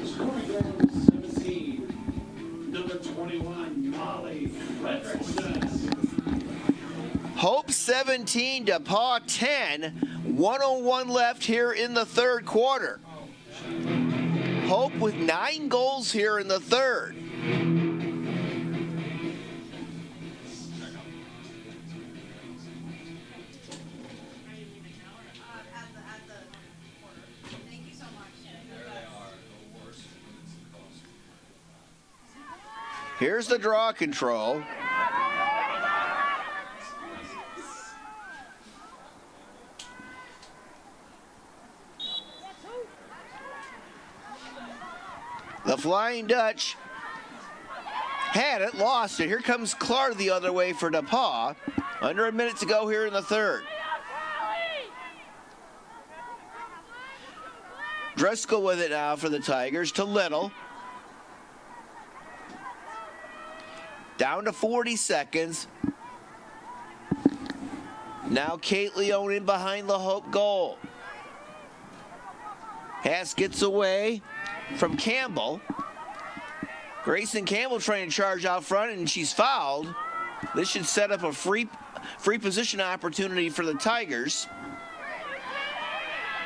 Scoring goal number 17. Number 21, Molly Fredrickson. Hope 17, DePauw 10. 1:01 left here in the third quarter. Hope with 9 goals here in the third. Here's the draw control. The Flying Dutch had it, lost it. Here comes Clark the other way for DePauw. Under a minute to go here in the third. Driscoll with it now for the Tigers to Little. Down to 40 seconds. Now Kate Leone in behind the Hope goal. Haas gets away from Campbell. Grayson Campbell trying to charge out front, and she's fouled. This should set up a free position opportunity for the Tigers.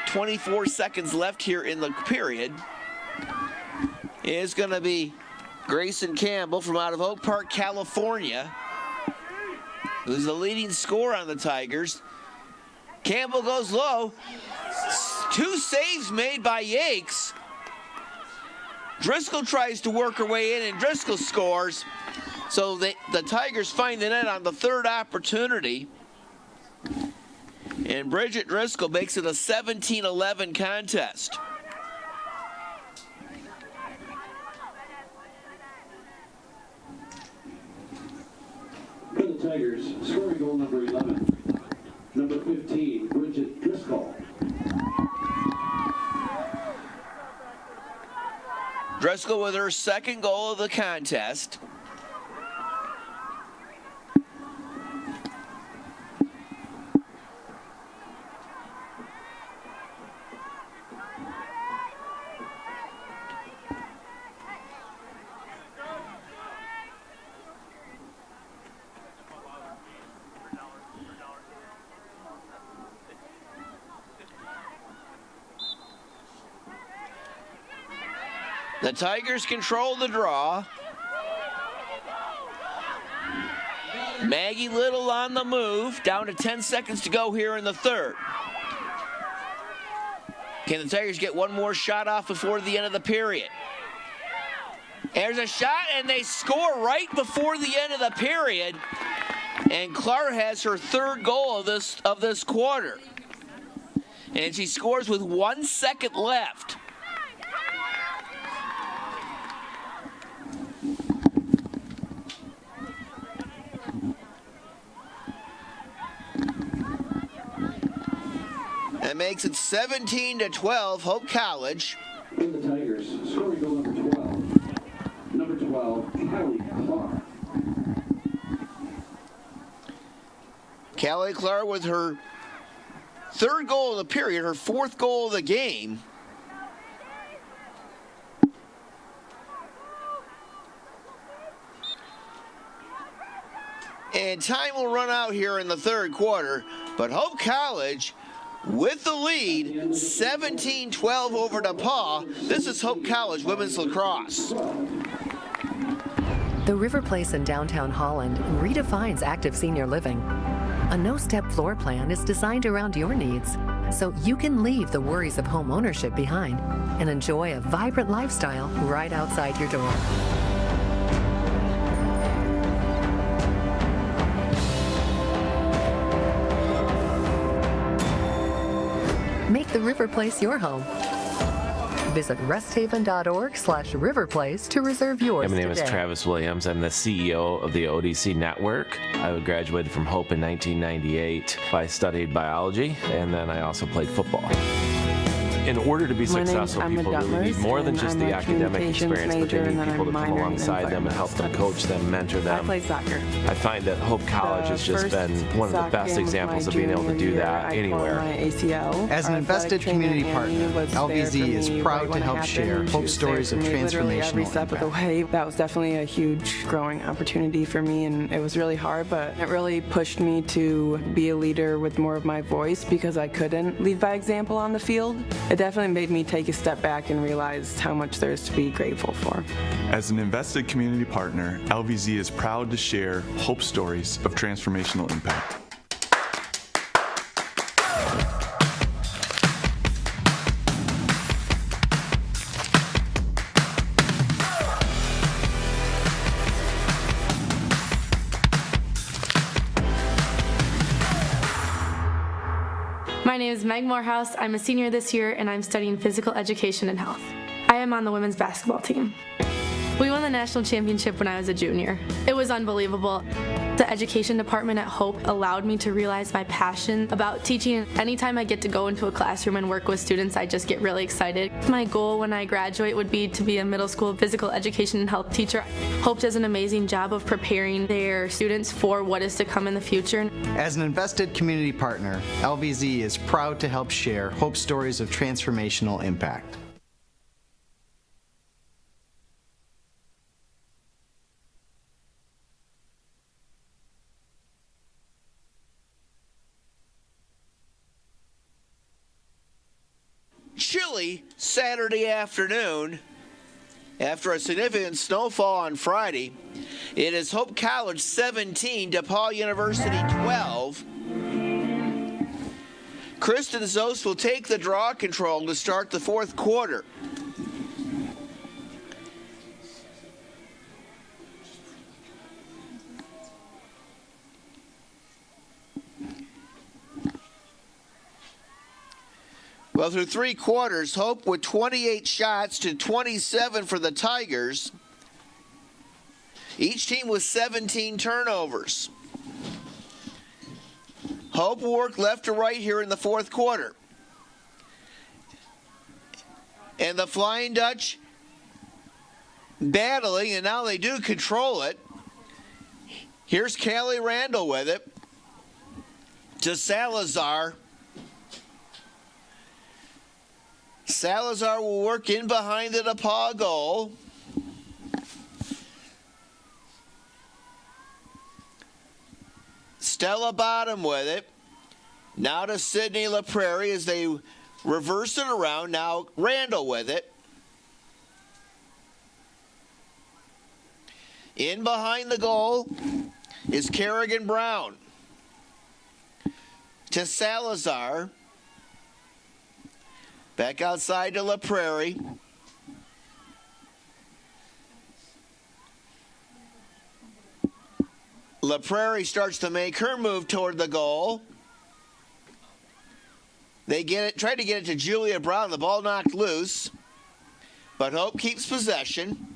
24 seconds left here in the period. Is going to be Grayson Campbell from out of Oak Park, California, who's the leading scorer on the Tigers. Campbell goes low. 2 saves made by Yakes. Driscoll tries to work her way in, and Driscoll scores. So the Tigers find the net on the third opportunity. And Bridget Driscoll makes it a 17-11 contest. For the Tigers, scoring goal number 11. Number 15, Bridget Driscoll. Driscoll with her second goal of the contest. The Tigers control the draw. Maggie Little on the move. Down to 10 seconds to go here in the third. Can the Tigers get one more shot off before the end of the period? There's a shot, and they score right before the end of the period. And Clark has her third goal of this quarter. And she scores with 1 second left. That makes it 17-12, Hope College. In the Tigers, scoring goal number 12. Number 12, Callie Clark. Callie Clark with her third goal of the period, her fourth goal of the game. And time will run out here in the third quarter, but Hope College with the lead, 17-12 over DePauw. This is Hope College Women's Lacrosse. The River Place in downtown Holland redefines active senior living. A no-step floor plan is designed around your needs, so you can leave the worries of home ownership behind and enjoy a vibrant lifestyle right outside your door. Make the River Place your home. Visit resthaven.org/riverplace to reserve yours My name today. is Travis Williams. I'm the CEO of the ODC Network. I graduated from Hope in 1998. I studied biology, and then I also played football. In order to be successful, people really need more than just the academic experience, but they need people to come alongside them and help them coach them, mentor them. I played soccer. I find that Hope College has just been one of the best examples of being able to do that anywhere. As an invested community partner, LVZ is proud to help share hope stories of transformation. Every step of the way, that was definitely a huge growing opportunity for me, and it was really hard, but it really pushed me to be a leader with more of my voice because I couldn't lead by example on the field. It definitely made me take a step back and realize how much there is to be grateful for. As an invested community partner, LVZ is proud to share hope stories of transformational impact. My name is Meg Morehouse. I'm a senior this year, and I'm studying physical education and health. I am on the women's basketball team. We won the national championship when I was a junior. It was unbelievable. The education department at Hope allowed me to realize my passion about teaching. Anytime I get to go into a classroom and work with students, I just get really excited. My goal when I graduate would be to be a middle school physical education and health teacher. Hope does an amazing job of preparing their students for what is to come in the future. As an invested community partner, LVZ is proud to help share hope stories of transformational impact. chilly Saturday afternoon after a significant snowfall on Friday. It is Hope College 17, DePauw University 12. Kristen Zost will take the draw control to start the fourth quarter. Well, through three quarters, Hope with 28 shots to 27 for the Tigers. Each team with 17 turnovers. Hope will work left to right here in the fourth quarter. And the Flying Dutch battling, and now they do control it. Here's Callie Randall with it to Salazar. Salazar will work in behind the DePauw goal. Stella Bottom with it. Now to Sydney LaPrairie as they reverse it around. Now Randall with it. In behind the goal is Kerrigan Brown. To Salazar. Back outside to LaPrairie. LaPrairie starts to make her move toward the goal. They try to get it to Julia Brown. The ball knocked loose. But Hope keeps possession.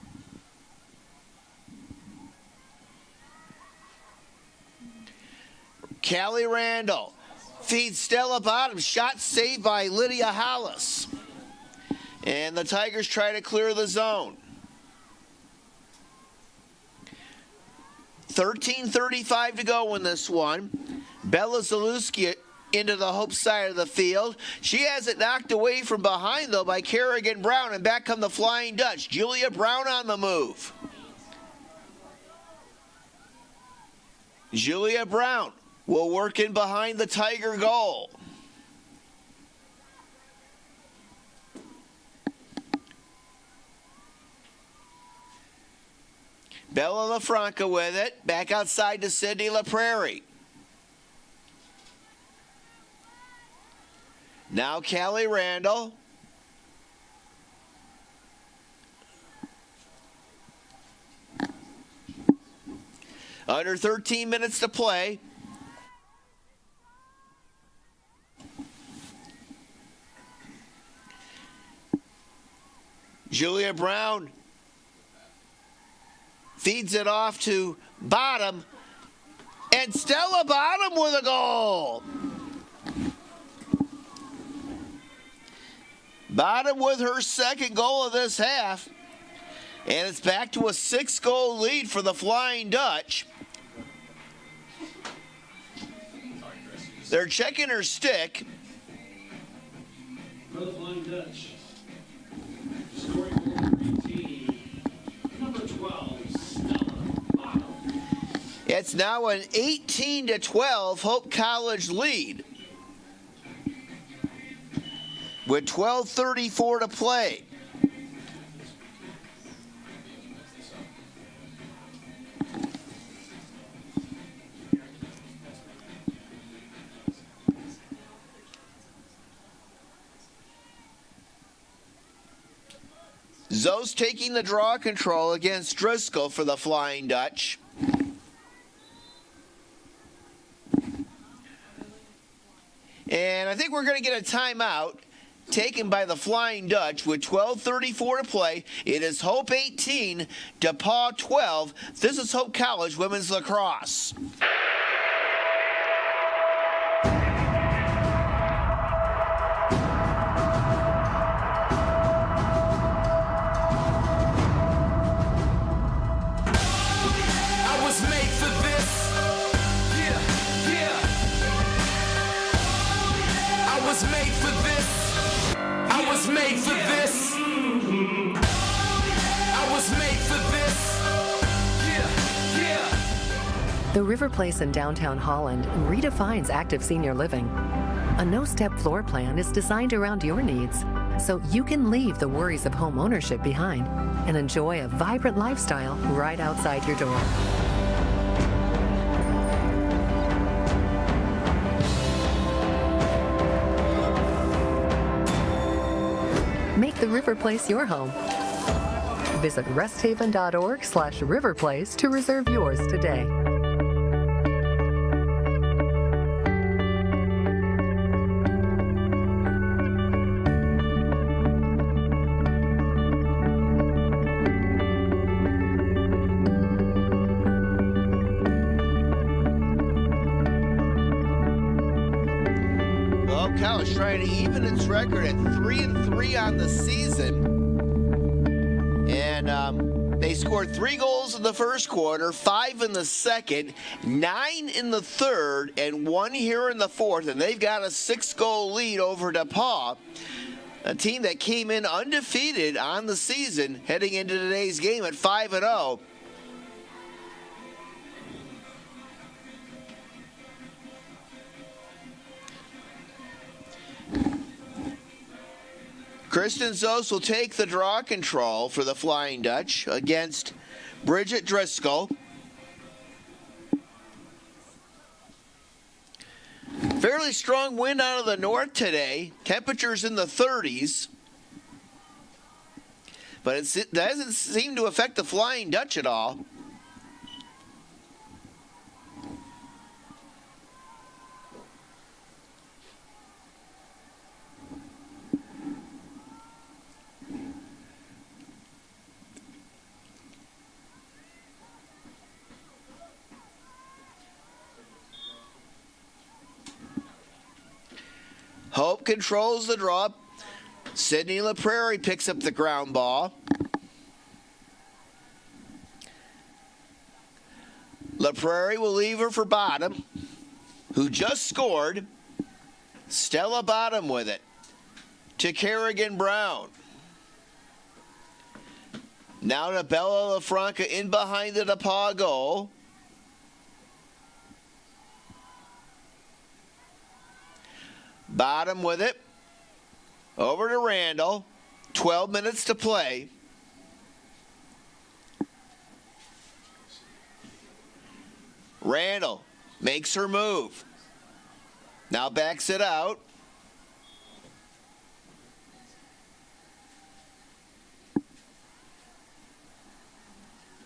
Callie Randall feeds Stella Bottom. Shot saved by Lydia Hollis. And the Tigers try to clear the zone. 13:35 to go in this one. Bella Zalewski into the Hope side of the field. She has it knocked away from behind, though, by Kerrigan Brown, and back come the Flying Dutch. Julia Brown on the move. Julia Brown will work in behind the Tiger goal. Bella LaFranca with it. Back outside to Sydney LaPrairie. Now Callie Randall. Under 13 minutes to play. Julia Brown feeds it off to Bottom, and Stella Bottom with a goal. Bottom with her second goal of this half, and it's back to a 6-goal lead for the Flying Dutch. They're checking her stick. For the Flying Dutch. Scoring goal 18, number 12, Stella Bottom. It's now an 18-12 Hope College lead with 12:34 to play. Zost taking the draw control against Driscoll for the Flying Dutch. And I think we're going to get a timeout taken by the Flying Dutch with 12:34 to play. It is Hope 18, DePauw 12. This is Hope College Women's Lacrosse. The River Place in downtown Holland redefines active senior living. A no-step floor plan is designed around your needs, so you can leave the worries of home ownership behind and enjoy a vibrant lifestyle right outside your door. Make the River Place your home. Visit resthaven.org/riverplace to reserve yours today. College trying to even its record at 3-3 on the season. And they scored 3 goals in the first quarter, 5 in the second, 9 in the third, and 1 here in the fourth. And they've got a 6-goal lead over DePauw, a team that came in undefeated on the season heading into today's game at 5-0. Kristen Zos will take the draw control for the Flying Dutch against Bridget Driscoll. Fairly strong wind out of the north today. Temperatures in the 30s. But it doesn't seem to affect the Flying Dutch at all. Hope controls the draw. Sydney LaPrairie picks up the ground ball. LaPrairie will leave her for Bottom, who just scored. Stella Bottom with it to Kerrigan Brown. Now to Bella LaFranca in behind the DePauw goal. Bottom with it. Over to Randall. 12 minutes to play. Randall makes her move. Now backs it out.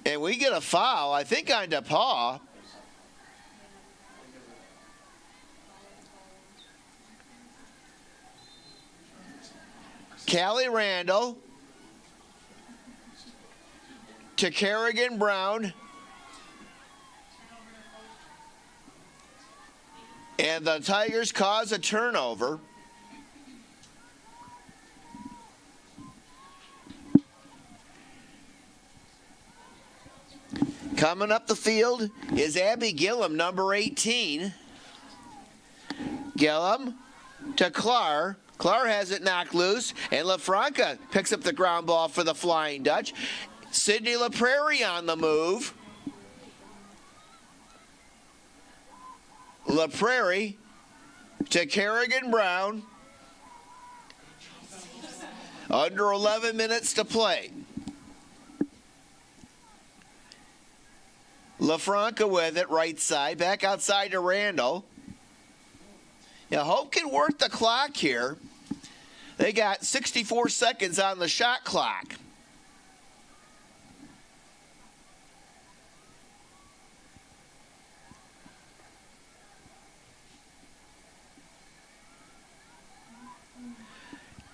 And we get a foul, I think, on DePauw. Callie Randall to Kerrigan Brown. And the Tigers cause a turnover. Coming up the field is Abby Gillum, number 18. Gillum to Clark. Clark has it knocked loose, and LaFranca picks up the ground ball for the Flying Dutch. Sydney LaPrairie on the move. LaPrairie to Kerrigan Brown. Under 11 minutes to play. LaFranca with it, right side, back outside to Randall. Now, Hope can work the clock here. They got 64 seconds on the shot clock.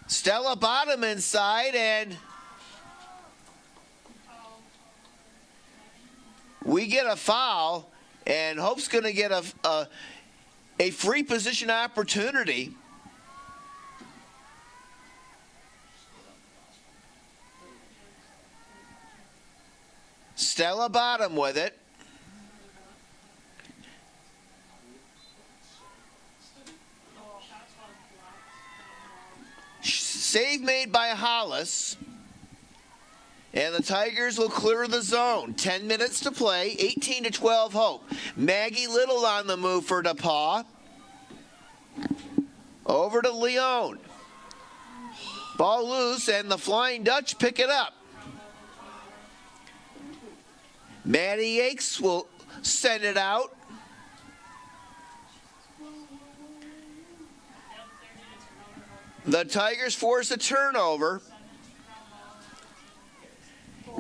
Stella Bottom inside, and we get a foul, and Hope's going to get a free position opportunity. Stella Bottom with it. Save made by Hollis. And the Tigers will clear the zone. 10 minutes to play, 18-12 Hope. Maggie Little on the move for DePauw. Over to Leone. Ball loose, and the Flying Dutch pick it up. Maddie Yakes will send it out. The Tigers force a turnover.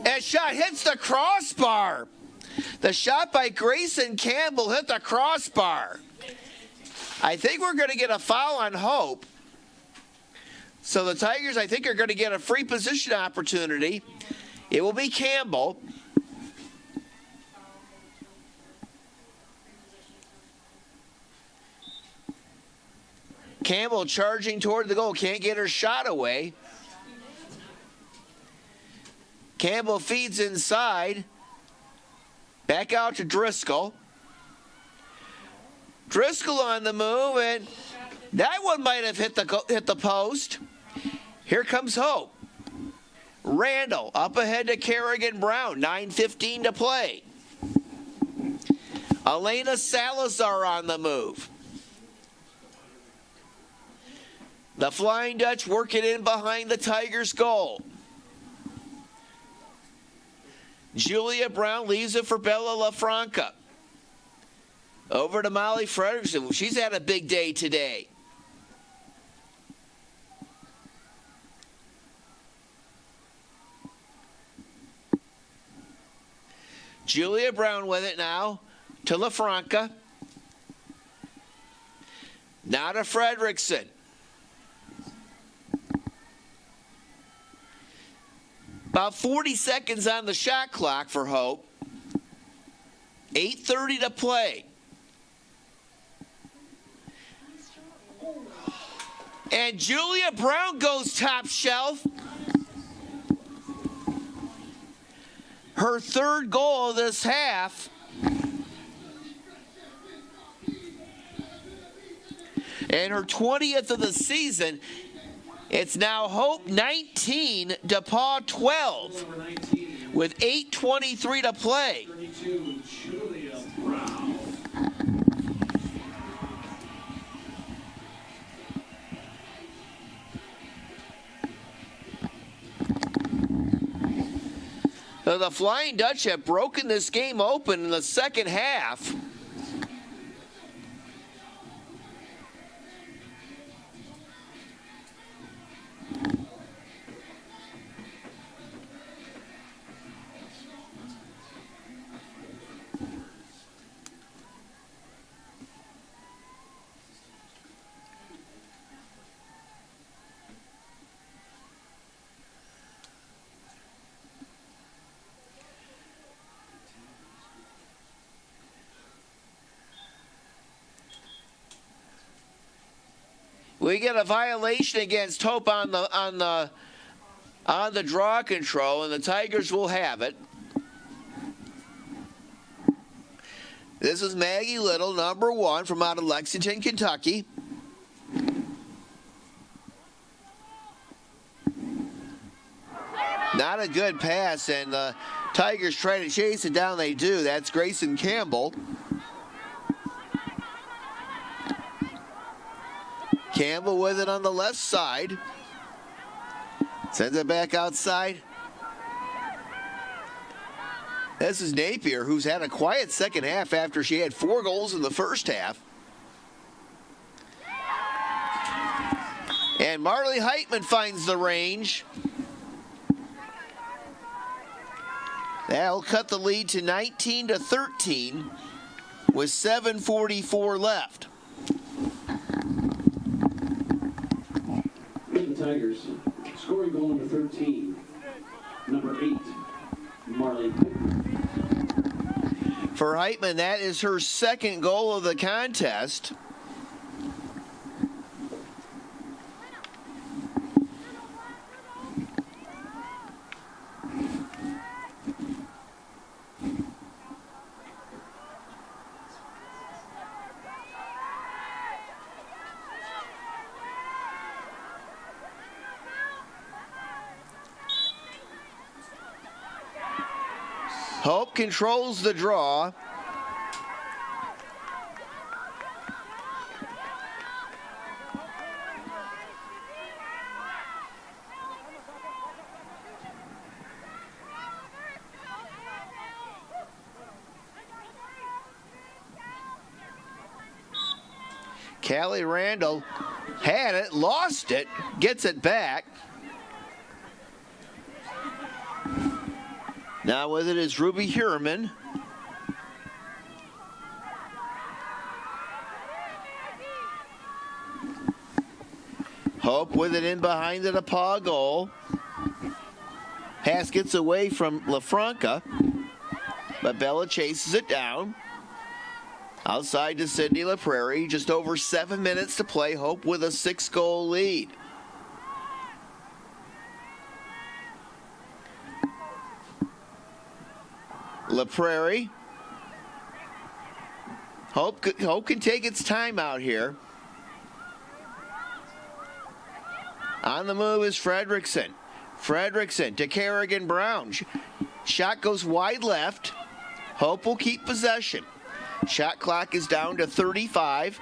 And shot hits the crossbar. The shot by Grayson Campbell hit the crossbar. I think we're going to get a foul on Hope. So the Tigers, I think, are going to get a free position opportunity. It will be Campbell. Campbell charging toward the goal. Can't get her shot away. Campbell feeds inside. Back out to Driscoll. Driscoll on the move, and that one might have hit the post. Here comes Hope. Randall up ahead to Kerrigan Brown. 9:15 to play. Elena Salazar on the move. The Flying Dutch work it in behind the Tigers' goal. Julia Brown leaves it for Bella LaFranca. Over to Molly Frederickson. She's had a big day today. Julia Brown with it now to LaFranca. Now to Frederickson. About 40 seconds on the shot clock for Hope. 8:30 to play. And Julia Brown goes top shelf. Her third goal of this half. And her 20th of the season. It's now Hope 19, DePauw 12, with 8:23 to play. So the Flying Dutch have broken this game open in the second half. We get a violation against Hope on the draw control, and the Tigers will have it. This is Maggie Little, number 1, from out of Lexington, Kentucky. Not a good pass, and the Tigers try to chase it down. They do. That's Grayson Campbell. Campbell with it on the left side. Sends it back outside. This is Napier, who's had a quiet second half after she had 4 goals in the first half. And Marley Heitman finds the range. That'll cut the lead to 19-13 with 7:44 left. The Tigers scoring goal number 13, number 8, Marley Heitman. For Heitman, that is her second goal of the contest. Hope controls the draw. Callie Randall had it, lost it, gets it back. Now with it is Ruby Heuerman. Hope with it in behind the DePauw goal. Pass gets away from LaFranca, but Bella chases it down. Outside to Sydney LaPrairie, just over 7 minutes to play. Hope with a 6-goal lead. LaPrairie. Hope can take its time out here. On the move is Fredrickson. Fredrickson to Kerrigan Brown. Shot goes wide left. Hope will keep possession. Shot clock is down to 35.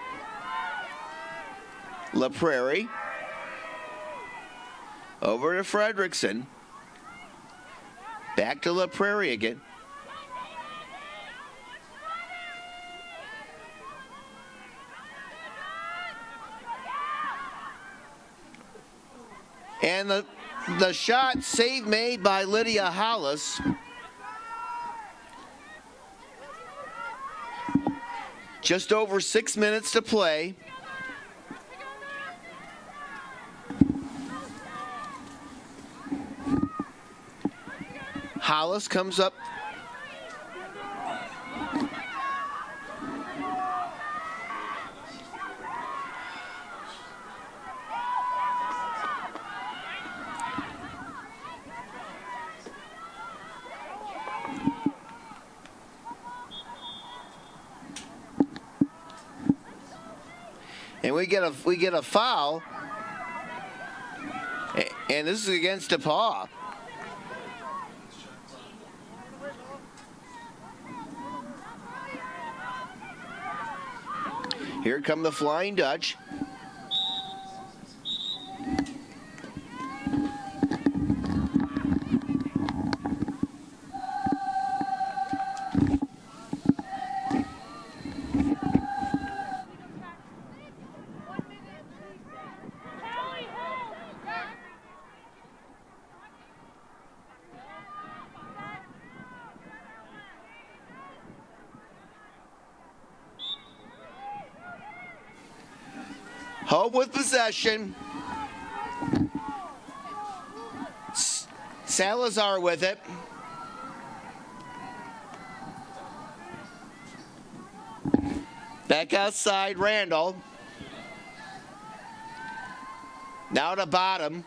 LaPrairie. Over to Fredrickson. Back to LaPrairie again. And the shot save made by Lydia Hollis. Just over 6 minutes to play. Hollis comes up. And we get a foul, and this is against DePauw. Here come the Flying Dutch. Hope with possession. Salazar with it. Back outside, Randall. Now to bottom.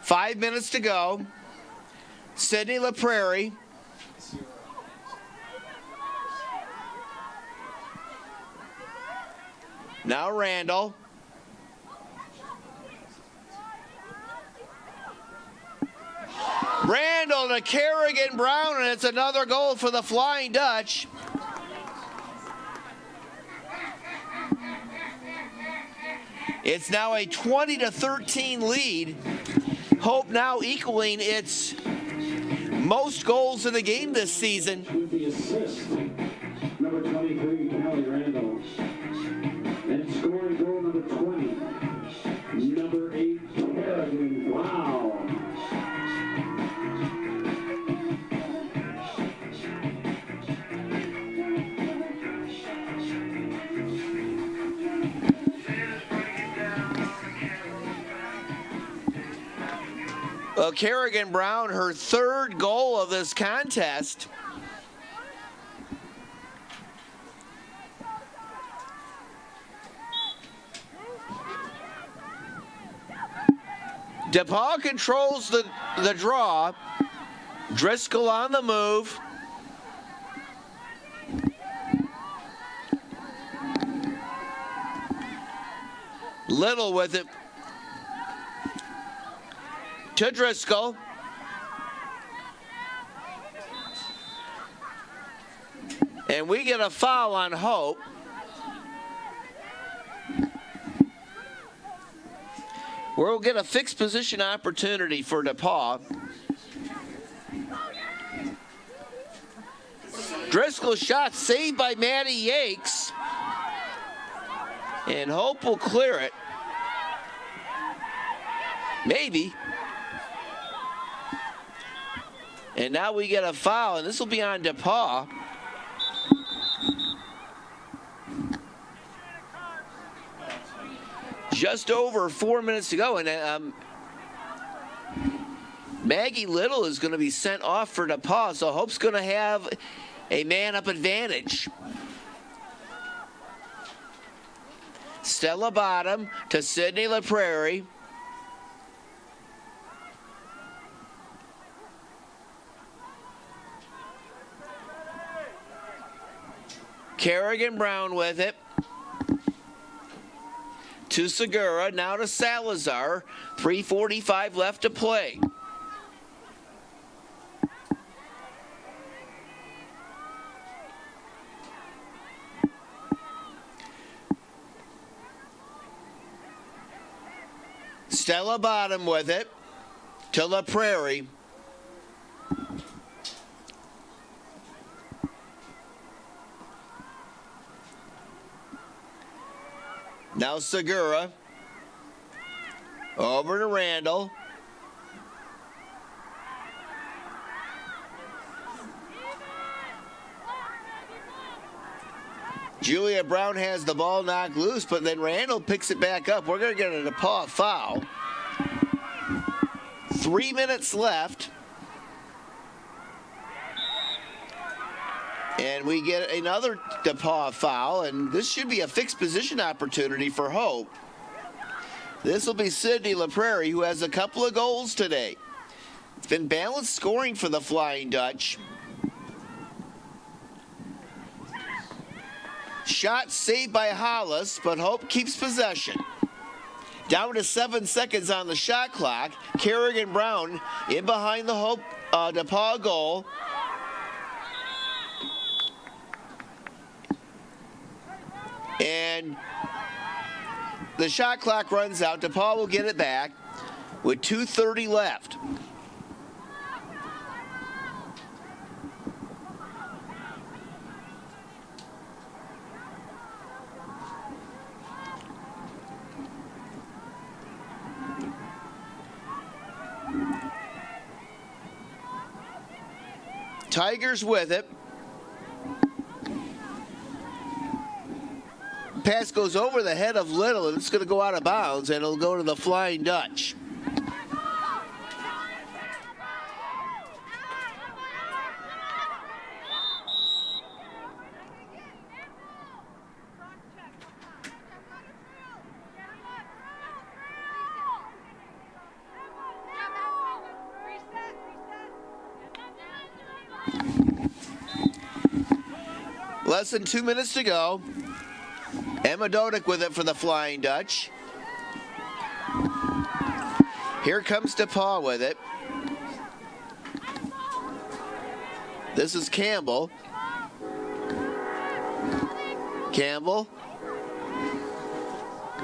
5 minutes to go. Sydney LaPrairie. Now Randall. Randall to Kerrigan Brown, and it's another goal for the Flying Dutch. It's now a 20-13 lead. Hope now equaling its most goals in the game this season. With the assist, number 23, Callie Randall. And scoring goal number 20, number 8, Kerrigan Brown. Well, Kerrigan Brown, her third goal of this contest. DePauw controls the draw. Driscoll on the move. Little with it. To Driscoll. And we get a foul on Hope. We'll get a fixed position opportunity for DePauw. Driscoll shot saved by Maddie Yakes. And Hope will clear it. Maybe. And now we get a foul, and this will be on DePauw. Just over 4 minutes to go, and Maggie Little is going to be sent off for DePauw, so Hope's going to have a man-up advantage. Stella Bottom to Sydney LaPrairie. Kerrigan Brown with it. To Segura, now to Salazar. 3:45 left to play. Stella Bottom with it to La Prairie. Now Segura. Over to Randall. Julia Brown has the ball knocked loose, but then Randall picks it back up. We're going to get a DePauw foul. 3 minutes left. And we get another DePauw foul, and this should be a fixed position opportunity for Hope. This will be Sydney LaPrairie, who has a couple of goals today. It's been balanced scoring for the Flying Dutch. Shot saved by Hollis, but Hope keeps possession. Down to 7 seconds on the shot clock. Kerrigan Brown in behind the Hope DePauw goal. And the shot clock runs out. DePauw will get it back with 2:30 left. Tigers with it. Pass goes over the head of Little, and it's going to go out of bounds, and it'll go to the Flying Dutch. Less than 2 minutes to go. Emma Dodick with it for the Flying Dutch. Here comes DePauw with it. This is Campbell. Campbell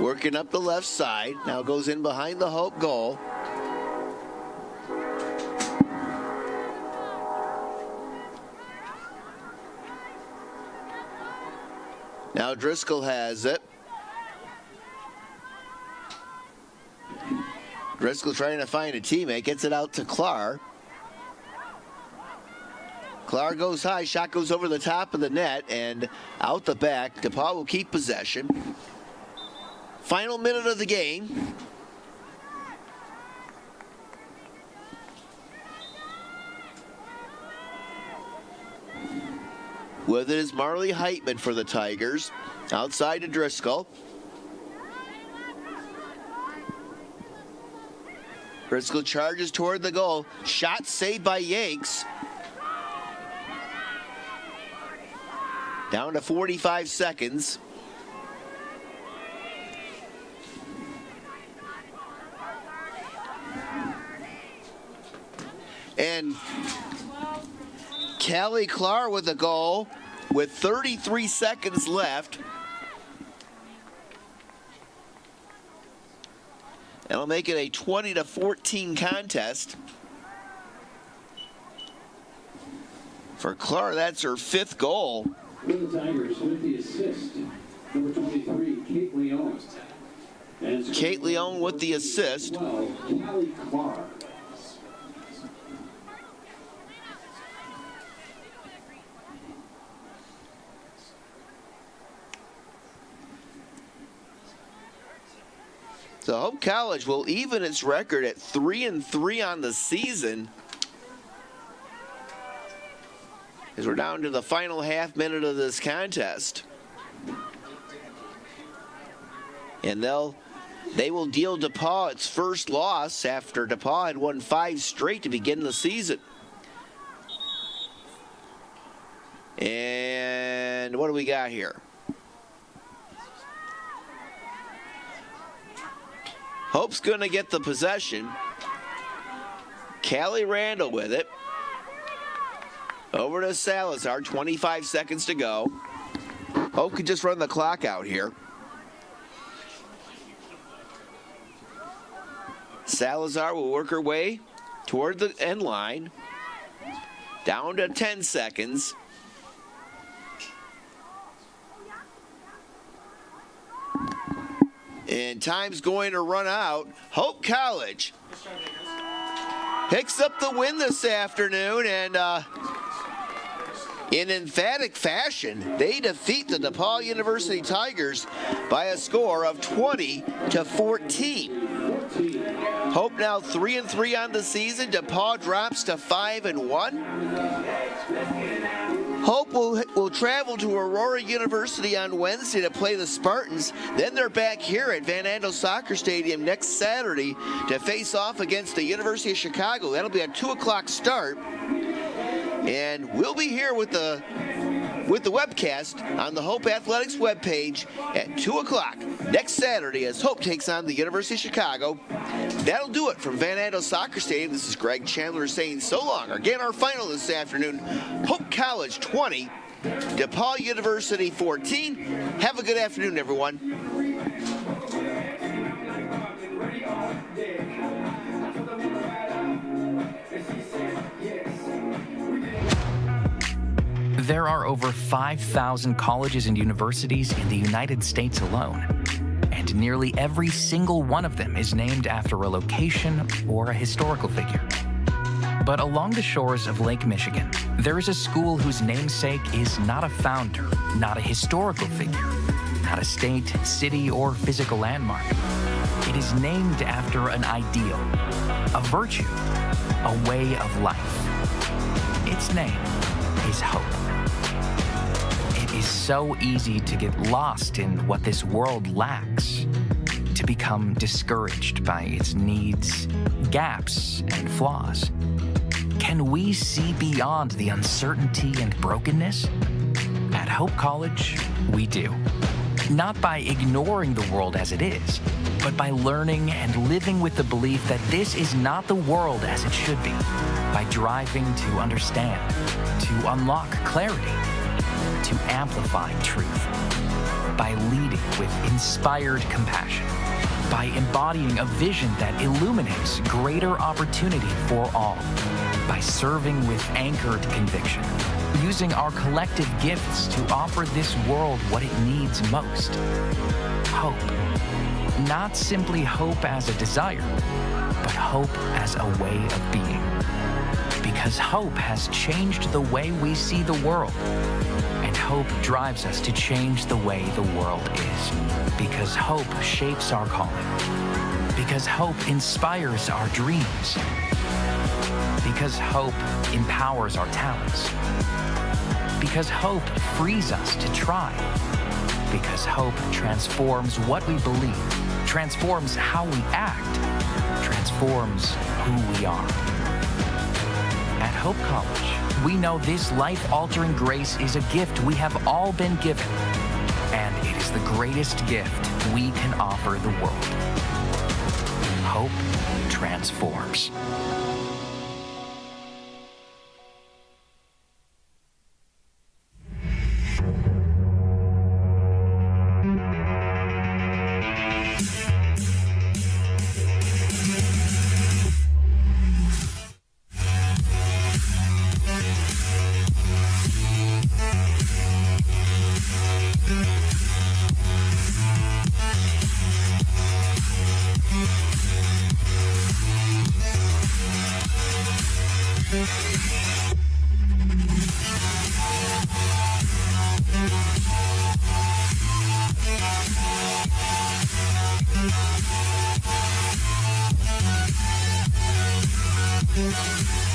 working up the left side. Now goes in behind the Hope goal. Now Driscoll has it. Driscoll trying to find a teammate, gets it out to Clark. Clark goes high, shot goes over the top of the net and out the back. DePauw will keep possession. Final minute of the game. With it is Marley Heitman for the Tigers. Outside to Driscoll. Driscoll charges toward the goal. Shot saved by Yanks. Down to 45 seconds. And Callie Clark with a goal with 33 seconds left. That'll make it a 20-14 contest. For Clara, that's her 5th goal. For the Tigers, with the assist, number 23, Kate Leone. Kate Leone with the assist. Callie Clark. So Hope College will even its record at 3-3 on the season, as we're down to the final half minute of this contest. And they will deal DePauw its first loss after DePauw had won 5 straight to begin the season. And what do we got here? Hope's going to get the possession. Callie Randall with it. Over to Salazar, 25 seconds to go. Hope could just run the clock out here. Salazar will work her way toward the end line. Down to 10 seconds. And time's going to run out. Hope College picks up the win this afternoon, and in emphatic fashion, they defeat the DePauw University Tigers by a score of 20-14. Hope now 3-3 on the season. DePauw drops to 5-1. Hope will travel to Aurora University on Wednesday to play the Spartans. Then they're back here at Van Andel Soccer Stadium next Saturday to face off against the University of Chicago. That'll be a 2 o'clock start. And we'll be here with the webcast on the Hope Athletics webpage at 2 o'clock next Saturday as Hope takes on the University of Chicago. That'll do it from Van Andel Soccer Stadium. This is Greg Chandler saying so long. Again, our final this afternoon, Hope College 20, DePauw University 14. Have a good afternoon, everyone. There are over 5,000 colleges and universities in the United States alone, and nearly every single one of them is named after a location or a historical figure. But along the shores of Lake Michigan, there is a school whose namesake is not a founder, not a historical figure, not a state, city, or physical landmark. It is named after an ideal, a virtue, a way of life. Its name is hope. It is so easy to get lost in what this world lacks, to become discouraged by its needs, gaps, and flaws. Can we see beyond the uncertainty and brokenness? At Hope College, we do. Not by ignoring the world as it is, but by learning and living with the belief that this is not the world as it should be, by driving to understand, to unlock clarity, to amplify truth, by leading with inspired compassion, by embodying a vision that illuminates greater opportunity for all, by serving with anchored conviction, using our collective gifts to offer this world what it needs most. Hope. Not simply hope as a desire, but hope as a way of being. Because hope has changed the way we see the world. And hope drives us to change the way the world is. Because hope shapes our calling. Because hope inspires our dreams. Because hope empowers our talents. Because hope frees us to try. Because hope transforms what we believe, transforms how we act, transforms who we are. At Hope College, we know this life-altering grace is a gift we have all been given, and it is the greatest gift we can offer the world. Hope transforms. you.